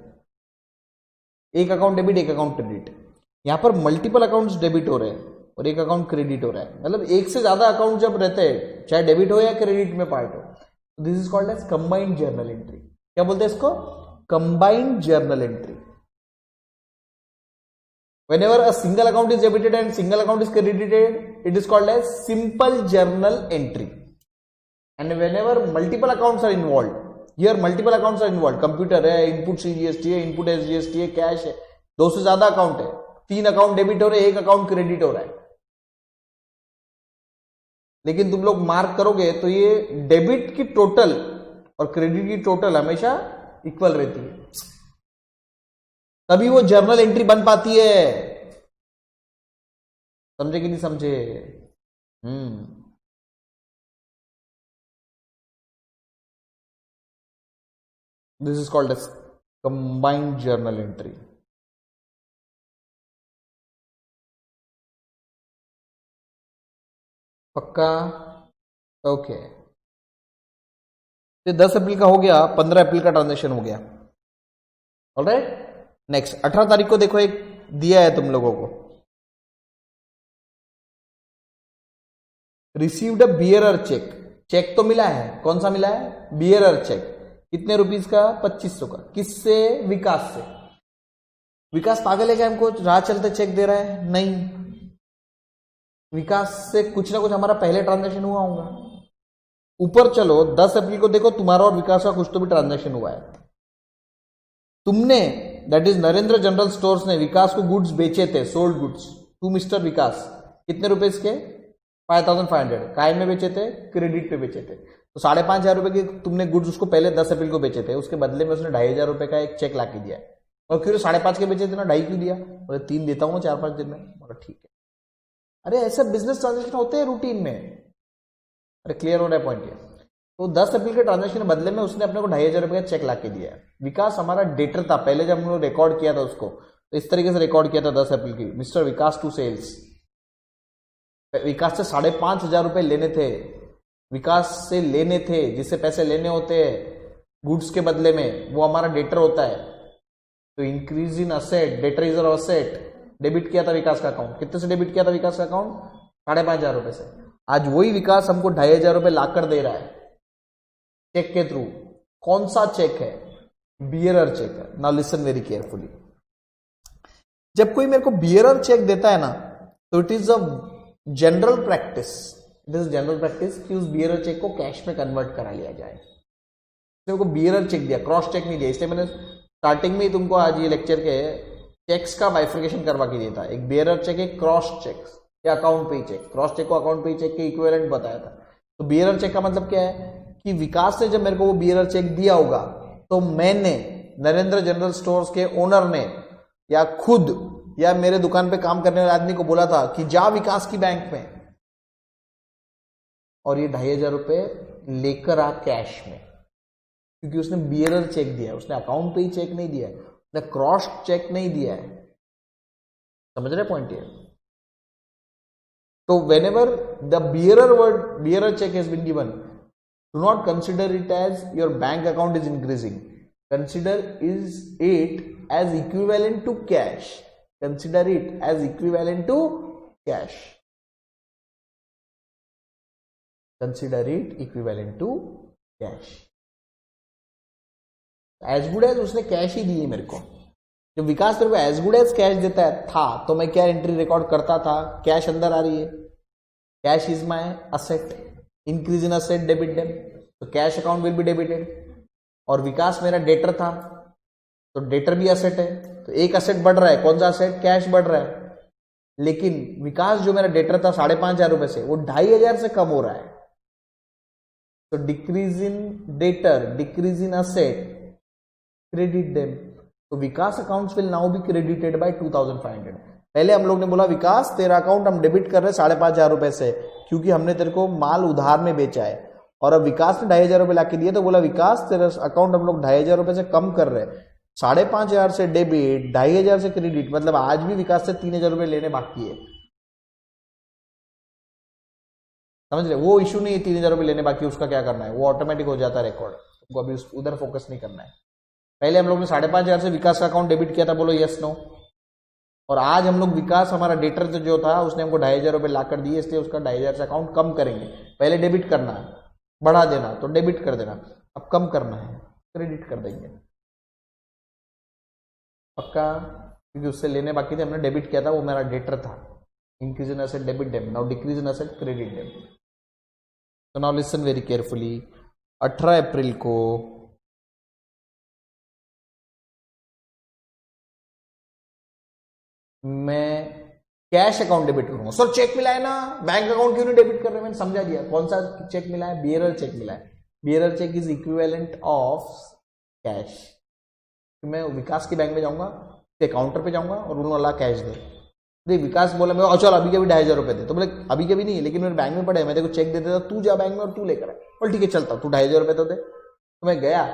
एक अकाउंट डेबिट, एक अकाउंट क्रेडिट। यहां पर मल्टीपल अकाउंट्स डेबिट हो रहे हैं और एक अकाउंट क्रेडिट हो रहा है, मतलब एक से ज्यादा अकाउंट जब रहते हैं, चाहे डेबिट हो या क्रेडिट में पार्ट हो, this is called as combined journal entry. क्या बोलते हैं इसको? Combined journal entry. Whenever a single account is debited and single account is credited, it is called as simple journal entry. And whenever multiple accounts are involved, here multiple accounts are involved, computer है, input CGST है, input SGST है, cash है, 2 से ज्यादा account है, 3 account debit हो रहे हैं, 1 अकाउंट क्रेडिट हो रहा है। लेकिन तुम लोग मार्क करोगे तो ये डेबिट की टोटल और क्रेडिट की टोटल हमेशा इक्वल रहती है, तभी वो जर्नल एंट्री बन पाती है। समझे कि नहीं समझे? This is called as combined journal entry. पक्का? ओके। 10 अप्रैल का हो गया, 15 अप्रैल का ट्रांजेक्शन हो गया। ऑलराइट, नेक्स्ट 18 तारीख को देखो, एक दिया है तुम लोगों को, received a bearer cheque. Cheque तो मिला है, कौन सा मिला है? Bearer cheque. कितने रुपीस का? 2500 का। किससे? विकास से। विकास पागल है क्या? हमको राह चलते चेक दे रहा है? नहीं, विकास से कुछ ना कुछ हमारा पहले ट्रांजेक्शन हुआ होगा। ऊपर चलो, 10 अप्रैल को देखो, तुम्हारा और विकास का कुछ तो भी ट्रांजेक्शन हुआ है। तुमने, that is Narendra general stores ने विकास को गुड्स बेचे थे, सोल्ड गुड्स टू मिस्टर विकास। कितने रुपए के? 5500। काय में बेचे थे? क्रेडिट पे बेचे थे। तो 5,500 रुपए की तुमने गुड्स उसको पहले 10 अप्रैल को बेचे थे, उसके बदले में उसने 2,500 रुपए का एक चेक लाके दिया है। और क्यों 5.5 के बेचे थे ना, 2.5 क्यों दिया? बोले 3 देता हूँ 4-5 दिन में। बोला ठीक है। अरे ऐसे बिजनेस ट्रांजेक्शन होते हैं रूटीन में। अरे क्लियर हो रहा है पॉइंट ये? तो 10 अप्रैल के ट्रांजेक्शन के बदले में उसने अपने को 2,500 रुपए का चेक लाके दिया है। विकास हमारा डेटर था, पहले जब हम लोग रिकॉर्ड किया था उसको, तो इस तरीके से रिकॉर्ड किया था 10 अप्रैल की, मिस्टर विकास टू सेल्स। विकास से 5,500 रुपए लेने थे, विकास से लेने थे, जिससे पैसे लेने होते हैं गुड्स के बदले में, वो हमारा डेटर होता है। तो increase in asset, debtor is asset, debit किया था विकास का अकाउंट। कितने से डेबिट किया था विकास का अकाउंट? 5,500 रुपए से। आज वही विकास हमको 2,500 रुपए लाकर दे रहा है चेक के थ्रू। कौन सा चेक है? बियरर चेक है। Now listen very carefully. जब कोई मेरे को बियरर चेक देता है ना, तो it is a general practice, it is general practice कि उस बियरर चेक को कैश में कन्वर्ट करा लिया जाए। मेरे को बियरर चेक दिया, क्रॉस चेक नहीं दिया, इसलिए मैंने स्टार्टिंग में ही तुमको आज ये लेक्चर के चेक्स का बाइफर्केशन करवा के दिया था। एक बियरर चेक, एक क्रॉस चेक या अकाउंट पे चेक। क्रॉस चेक को अकाउंट पे चेक के इक्विवेलेंट बताया था। तो बियरर चेक का मतलब क्या है कि विकास ने जब मेरे को वो बियरर चेक दिया होगा, तो मैंने नरेंद्र जनरल स्टोर्स के ओनर ने या खुद या मेरे दुकान पे काम करने वाले आदमी को बोला था कि जा विकास की बैंक में और ये 2,500 रुपए लेकर आ कैश में, क्योंकि उसने बियरर चेक दिया है, उसने अकाउंट पे ही चेक नहीं दिया है, उसने क्रॉस चेक नहीं दिया है। समझ रहे पॉइंट ये? तो whenever the bearer cheque has been given, do not consider it as your bank account is increasing, consider it as equivalent to cash. Consider it as equivalent to cash. Consider it equivalent to cash. As good as उसने cash ही दी है मेरे को। जब विकास मेरे को as good as cash देता है था, तो मैं क्या एंट्री रिकॉर्ड करता था? कैश अंदर आ रही है, cash is my asset, increase in asset debit them, तो cash account will be debited. और विकास मेरा डेटर था, तो डेटर भी असेट है, तो एक असेट बढ़ रहा है। कौन सा असेट? कैश बढ़ रहा है। लेकिन विकास जो मेरा डेटर था 5,500 रुपए से, वो 2,500 से कम हो रहा है। तो decrease in debtor, decrease in asset, credit them. तो Vikas accounts will now be credited by 2,500। पहले हम लोग ने बोला विकास तेरा अकाउंट हम डेबिट कर रहे 5,500 रुपए से, क्योंकि हमने तेरे को माल उधार में बेचा है। और अब विकास ने 2,500 रुपए लाके दिए, तो बोला विकास तेरा अकाउंट हम लोग 2,500 रुपए से कम कर रहे हैं। 5,500 से डेबिट, 2,500 से क्रेडिट, मतलब आज भी विकास से 3,000 रुपए लेने बाकी है। समझ रहे? वो इशू नहीं है 3,000 रुपए लेने बाकी, उसका क्या करना है, वो ऑटोमेटिक हो जाता है रिकॉर्ड, तुमको अभी उधर फोकस नहीं करना है। पहले हम लोग ने 5,500 से विकास का अकाउंट डेबिट किया था, बोलो यस नो। और आज हम लोग विकास हमारा डेटर जो था उसने हमको 2,500 रुपए लाकर दिए, इसलिए उसका 2,500 से अकाउंट कम करेंगे। पहले डेबिट करना है, बढ़ा देना, तो डेबिट कर देना, अब कम करना है, क्रेडिट कर देंगे पक्का, क्योंकि उससे लेने बाकी थे, हमने डेबिट किया था, वो मेरा डेटर था। Increase in asset debit them, now decrease in asset credit them. तो नाउ लिसन वेरी केयरफुली। 18 अप्रैल को मैं कैश अकाउंट डेबिट करूंगा। सर चेक मिला है ना, बैंक अकाउंट क्यों नहीं डेबिट कर रहे? मैंने समझा दिया कौन सा चेक मिला है, बियरर चेक मिला है। Bearer cheque is equivalent of cash. मैं विकास के बैंक में जाऊंगा, काउंटर पे जाऊंगा और बोलूंगा अल्लाह कैश दे। देख विकास बोला मैं चल अभी के भी 2,500 रुपए दे, तो बोले अभी के भी नहीं, लेकिन मेरे बैंक में पड़े, मैं देखो चेक दे देता, तू जा बैंक में और तू लेकर आए। बोल ठीक है चलता, तू 2,500 रुपए तो दे। तो मैं गया,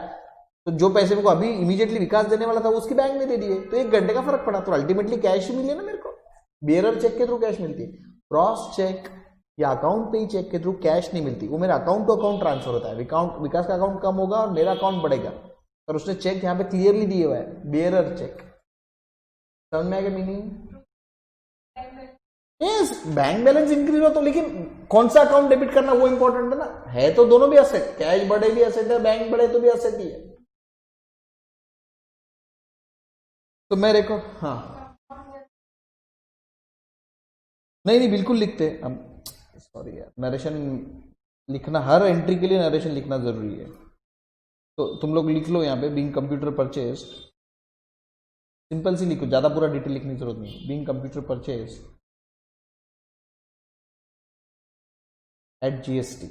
तो जो पैसे मेरे को अभी इमीडिएटली विकास देने वाला था वो उसकी बैंक में दे दिए, तो 1 घंटे का फर्क पड़ा। तो अल्टीमेटली कैश ही मिली ना मेरे को, बियरर चेक के थ्रू कैश मिलती है। क्रॉस चेक या अकाउंट पे चेक के थ्रू कैश नहीं मिलती, वो मेरा अकाउंट टू अकाउंट ट्रांसफर होता है। विकास का अकाउंट कम होगा और मेरा अकाउंट बढ़ेगा, और उसने चेक यहाँ पे क्लियरली दिए हुआ है, बियरर चेक। समझ में आएगा meaning? Yes, bank balance increase हो तो, लेकिन कौन सा अकाउंट डेबिट करना वो इंपॉर्टेंट है ना। है तो दोनों भी असेट, कैश बढ़े भी असेट है, बैंक बढ़े तो भी असेट ही है। तो मैं देखो, हाँ नहीं बिल्कुल लिखते हम, सॉरी यार, नरेशन लिखना, हर एंट्री के लिए नरेशन लिखना जरूरी है। तो तुम लोग लिख लो यहाँ पे, बीइंग कंप्यूटर परचेज, सिंपल सी लिखो, ज्यादा पूरा डिटेल लिखने की जरूरत नहीं। Being computer purchase at GST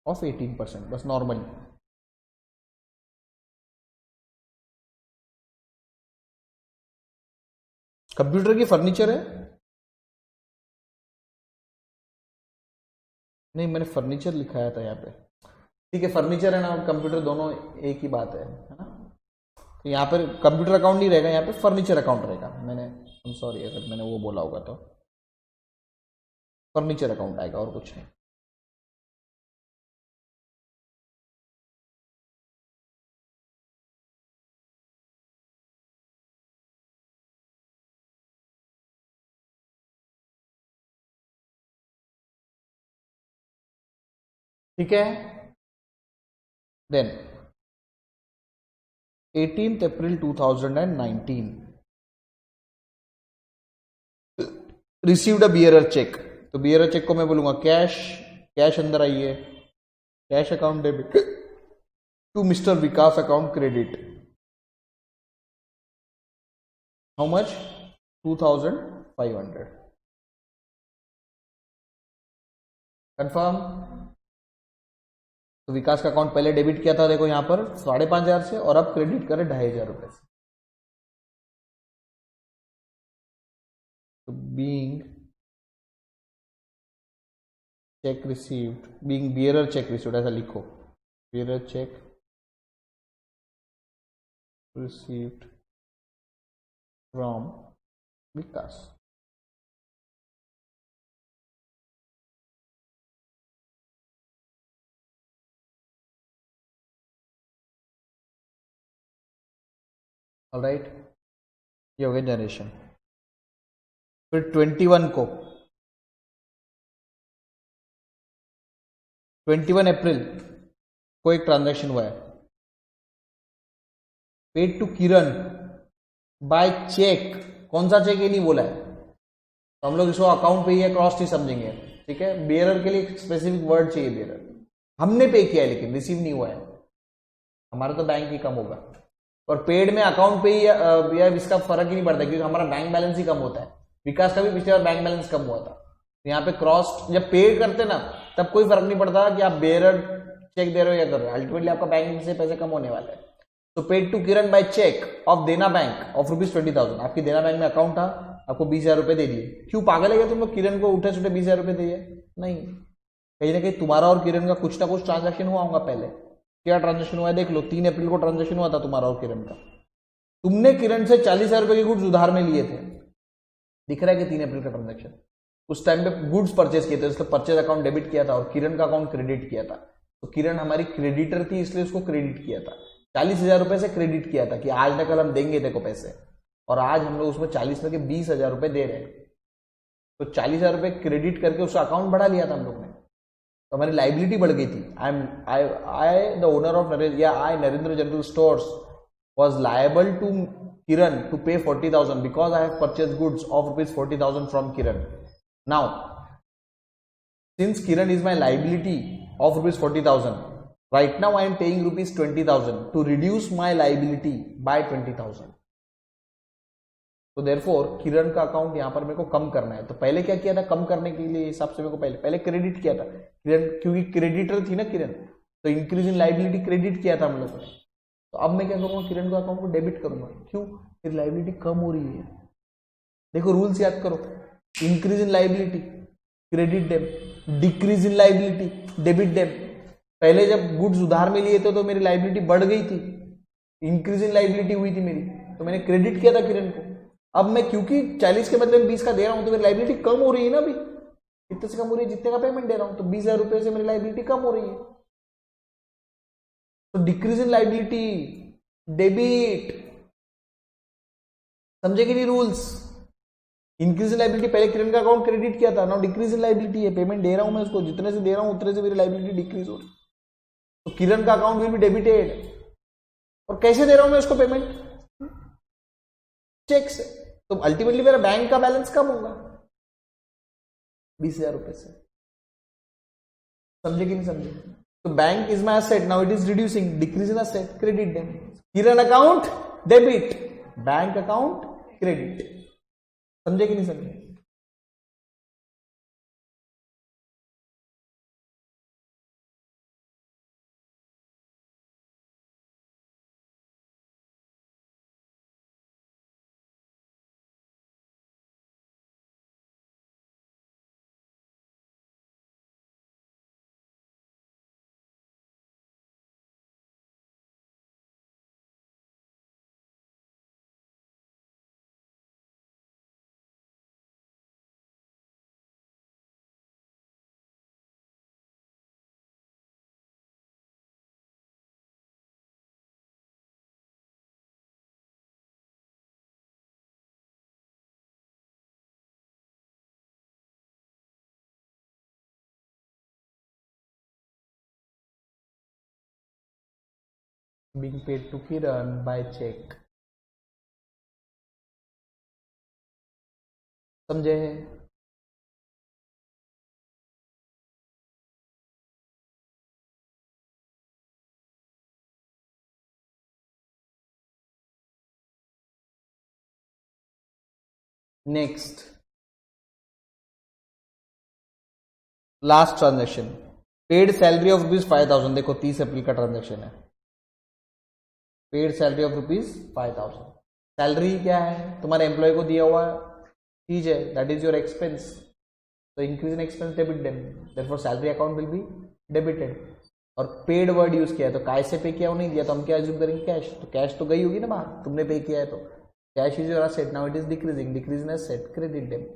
of 18%, बस नॉर्मल। कंप्यूटर की फर्नीचर है, नहीं मैंने फर्नीचर लिखाया था यहाँ पे, ठीक है। फर्नीचर है ना और कंप्यूटर दोनों एक ही बात है ना। तो यहाँ पर कंप्यूटर अकाउंट नहीं रहेगा, यहाँ पे फर्नीचर अकाउंट रहेगा। मैंने सॉरी अगर मैंने वो बोला होगा तो फर्नीचर अकाउंट आएगा और कुछ नहीं। ठीक है, then 18 April 2019 received a bearer cheque, तो बियरर चेक को मैं बोलूंगा कैश, कैश अंदर आइए, cash account debit to mister Vikas account credit, how much, 2500, confirm. तो विकास का अकाउंट पहले डेबिट किया था देखो यहां पर 5,500 से, और अब क्रेडिट करे 2,500 रुपए से। तो being check received, being bearer cheque received, ऐसा लिखो, bearer cheque received from Vikas. Alright, ये हो गया जनरेशन। फिर 21 को, 21 अप्रैल को एक ट्रांजैक्शन हुआ है, paid to Kiran by cheque, कौन सा चेक ये नहीं बोला है, तो हम लोग इसको अकाउंट पे ही है क्रॉस नहीं समझेंगे, ठीक है। बेयरर के लिए स्पेसिफिक वर्ड चाहिए, बेयरर हमने पे किया है लेकिन रिसीव नहीं हुआ है, हमारा तो बैंक ही कम होगा, और पेड में अकाउंट पे ही या इसका फर्क ही नहीं पड़ता क्योंकि हमारा बैंक बैलेंस ही कम होता है। विकास का भी पिछले बार बैंक बैलेंस कम हुआ था, तो यहाँ पे क्रॉस जब पेड करते ना तब कोई फर्क नहीं पड़ता कि आप बेयरर चेक दे रहे हो या कर रहे हो, अल्टीमेटली आपका बैंक से पैसे कम होने वाले हैं। तो paid to Kiran by cheque of Dena bank of ₹20,000, आपकी देना बैंक में अकाउंट था, आपको 20,000 रुपए दे दिए। क्यों पागल है क्या तुम लोग, किरण को उठे छुटे 20,000 रुपए दिए? नहीं, कहीं ना कहीं तुम्हारा और किरण का कुछ ना कुछ ट्रांजेक्शन हुआ होगा पहले। क्या ट्रांजेक्शन हुआ है देख लो, 3 अप्रैल को ट्रांजेक्शन हुआ था तुम्हारा और किरण का, तुमने किरण से 40,000 रुपए के गुड्स उधार में लिए थे, दिख रहा है कि 3 अप्रैल का ट्रांजेक्शन, उस टाइम पे गुड्स परचेज किए थे, इसलिए परचेज अकाउंट डेबिट किया था और किरण का अकाउंट क्रेडिट किया था। तो किरण हमारी क्रेडिटर थी इसलिए उसको क्रेडिट किया था, 40,000 रुपए से क्रेडिट किया था कि आज ना कल हम देंगे देखो पैसे, और आज हम लोग उसमें 40 में के 20,000 रुपए दे रहे हैं, तो 40,000 रुपए क्रेडिट करके उसका अकाउंट बढ़ा लिया था हम लोग ने, तो हमारी लाइबिलिटी बढ़ गई थी। I the owner of Narendra general stores was liable to Kiran to pay 40,000 because I have purchased goods of ₹40,000 from Kiran. Now, since Kiran is my liability of ₹40,000, right now I am paying ₹20,000 to reduce my liability by 20,000. तो therefore किरण का account यहाँ पर मेरे को कम करना है, तो पहले क्या किया था, कम करने के लिए हिसाब से मेरे को पहले क्रेडिट किया था किरण, क्योंकि क्रेडिटर थी ना किरण, तो इंक्रीज इन लाइबिलिटी क्रेडिट किया था हम लोगों ने। तो अब मैं क्या करूंगा, किरण का अकाउंट को डेबिट करूंगा, क्यों, फिर लाइबिलिटी कम हो रही है। देखो रूल्स याद करो, increase in liability credit debit, decrease in liability debit debit. पहले जब गुड्स उधार में लिए थे तो मेरी लाइबिलिटी बढ़ गई थी, इंक्रीज इन लाइबिलिटी हुई थी मेरी, तो मैंने क्रेडिट किया था किरण को। अब मैं क्योंकि 40 के बदले में 20 का दे रहा हूं तो मेरी लाइबिलिटी कम हो रही है ना, अभी इतने से कम हो रही है जितने का पेमेंट दे रहा हूं, तो 20,000 रुपए से मेरी लाइबिलिटी कम हो रही है। तो डिक्रीज इन लाइबिलिटी डेबिट, समझे कि नहीं रूल्स। इंक्रीज इन लाइबिलिटी पहले किरण का अकाउंट क्रेडिट किया था, नाउ डिक्रीज इन लाइबिलिटी है, पेमेंट दे रहा हूं मैं उसको, जितने से दे रहा हूं उतने से मेरी लाइबिलिटी डिक्रीज हो रही, तो किरण का अकाउंट विल बी डेबिटेड। और कैसे दे रहा हूं मैं उसको पेमेंट, चेक से, तो अल्टीमेटली मेरा बैंक का बैलेंस कम होगा 20,000 रुपए से, समझे कि नहीं समझे। तो bank is my asset, now it is reducing, decrease in asset, credit debit, Kiran account debit, bank account credit, समझे कि नहीं समझे। Being paid to Kiran by check, समझे। Next last transaction, paid salary of ₹5,000। देखो 30 अप्रैल का transaction है, paid salary of ₹5,000। Salary क्या है, तुम्हारे एम्प्लॉय को दिया हुआ चीज है, दैट इज योर एक्सपेंस, तो increase in expense debit them, therefore salary account will be debited. और पेड वर्ड यूज किया है तो काय से पे किया, वो नहीं दिया तो हम क्या एज्यूम करेंगे, कैश, तो कैश तो गई होगी ना बाहर, तुमने पे किया है तो cash is your asset, now it is decreasing, decrease in asset, credit them.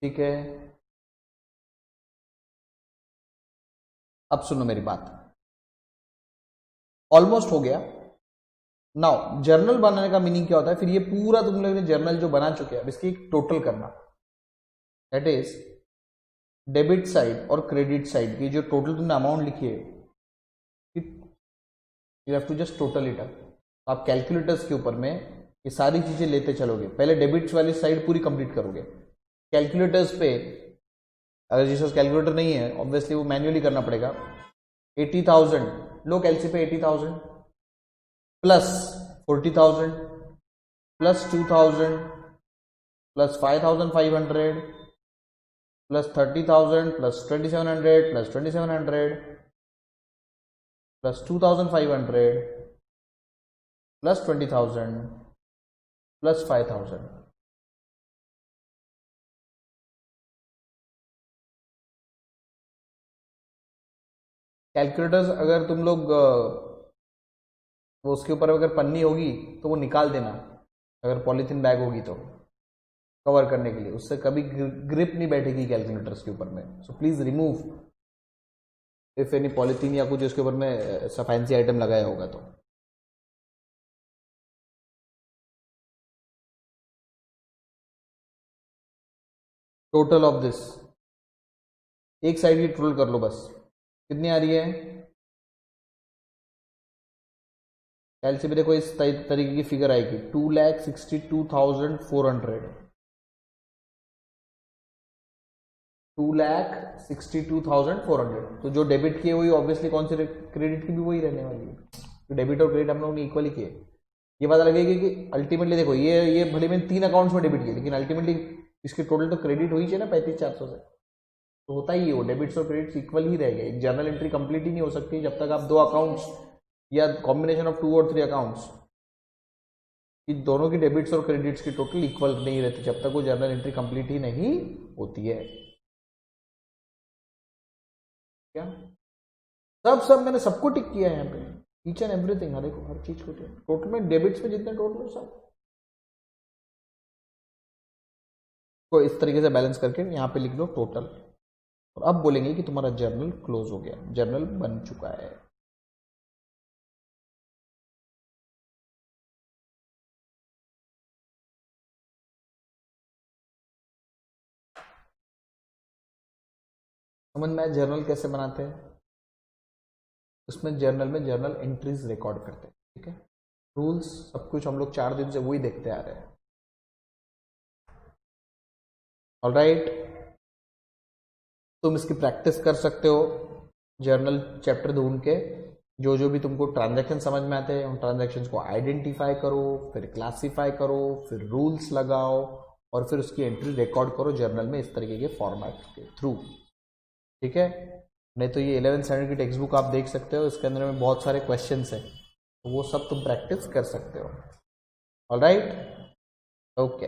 ठीक है, अब सुनो मेरी बात, ऑलमोस्ट हो गया। नाउ जर्नल बनाने का मीनिंग क्या होता है, फिर ये पूरा तुम लोग ने जर्नल जो बना चुके हैं अब इसकी एक टोटल करना, दैट इज डेबिट साइड और क्रेडिट साइड की जो टोटल तुमने अमाउंट लिखी है, you have to just total it up. आप कैलकुलेटर्स के ऊपर में ये सारी चीजें लेते चलोगे, पहले डेबिट्स वाली साइड पूरी कंप्लीट करोगे, कैलकुलेटर्स पे अगर जिसका कैलकुलेटर नहीं है ऑब्वियसली वो मैन्युअली करना पड़ेगा। 80,000 लो कैलसी पे 80,000 plus 40,000 plus 2,000 plus 5,500 plus 30,000 plus 2,700 plus 2,700 plus 2,500 plus 20,000 plus 5,000। Calculators अगर तुम लोग वो उसके ऊपर अगर पन्नी होगी तो वो निकाल देना, अगर पॉलीथीन बैग होगी तो कवर करने के लिए, उससे कभी ग्रिप नहीं बैठेगी कैलकुलेटर्स के ऊपर में। So please remove if any polythene या कुछ उसके ऊपर में ऐसा फैंसी आइटम लगाया होगा तो। टोटल ऑफ दिस एक साइड की टोटल कर लो बस, कितनी आ रही है एलसी पे, देखो इस तरीके की फिगर आएगी 2,62,400, 2,62,400। तो जो डेबिट किए वही ऑब्वियसली कौन से क्रेडिट की भी वही रहने वाली है, तो डेबिट और क्रेडिट हम लोगों ने इक्वली किए। ये पता लगेगी कि अल्टीमेटली देखो ये भले मैंने 3 अकाउंट्स में डेबिट किए लेकिन अल्टीमेटली इसके टोटल तो क्रेडिट हुई चाहिए ना 35,400 से, तो होता ही है वो डेबिट्स और क्रेडिट्स इक्वल ही रहेगा। एक जर्नल एंट्री कंप्लीट ही नहीं हो सकती जब तक आप 2 अकाउंट्स या कॉम्बिनेशन ऑफ 2 और 3 अकाउंट्स इन दोनों की डेबिट्स और क्रेडिट्स की टोटल इक्वल नहीं रहती, जब तक वो जर्नल एंट्री कंप्लीट ही नहीं होती है। क्या सब मैंने सबको टिक किया है यहाँ पे, ईच एंड एवरीथिंग, हर चीज को टोटल में डेबिट्स में जितने टोटल सब को इस तरीके से बैलेंस करके यहाँ पे लिख लो टोटल, और अब बोलेंगे कि तुम्हारा जर्नल क्लोज हो गया, जर्नल बन चुका है। समझ में जर्नल कैसे बनाते हैं, उसमें जर्नल में जर्नल एंट्रीज रिकॉर्ड करते हैं, ठीक है। रूल्स सब कुछ हम लोग 4 दिन से वही देखते आ रहे हैं। ऑलराइट, तुम इसकी प्रैक्टिस कर सकते हो, जर्नल चैप्टर ढूंढ के जो जो भी तुमको ट्रांजैक्शन समझ में आते हैं उन ट्रांजैक्शंस को आइडेंटिफाई करो, फिर क्लासिफाई करो, फिर रूल्स लगाओ और फिर उसकी एंट्री रिकॉर्ड करो जर्नल में इस तरीके के फॉर्मेट के थ्रू, ठीक है। नहीं तो ये 11th स्टैंडर्ड की टेक्स्ट बुक आप देख सकते हो, इसके अंदर में बहुत सारे क्वेश्चंस हैं, तो वो सब तुम प्रैक्टिस कर सकते हो। Alright, okay.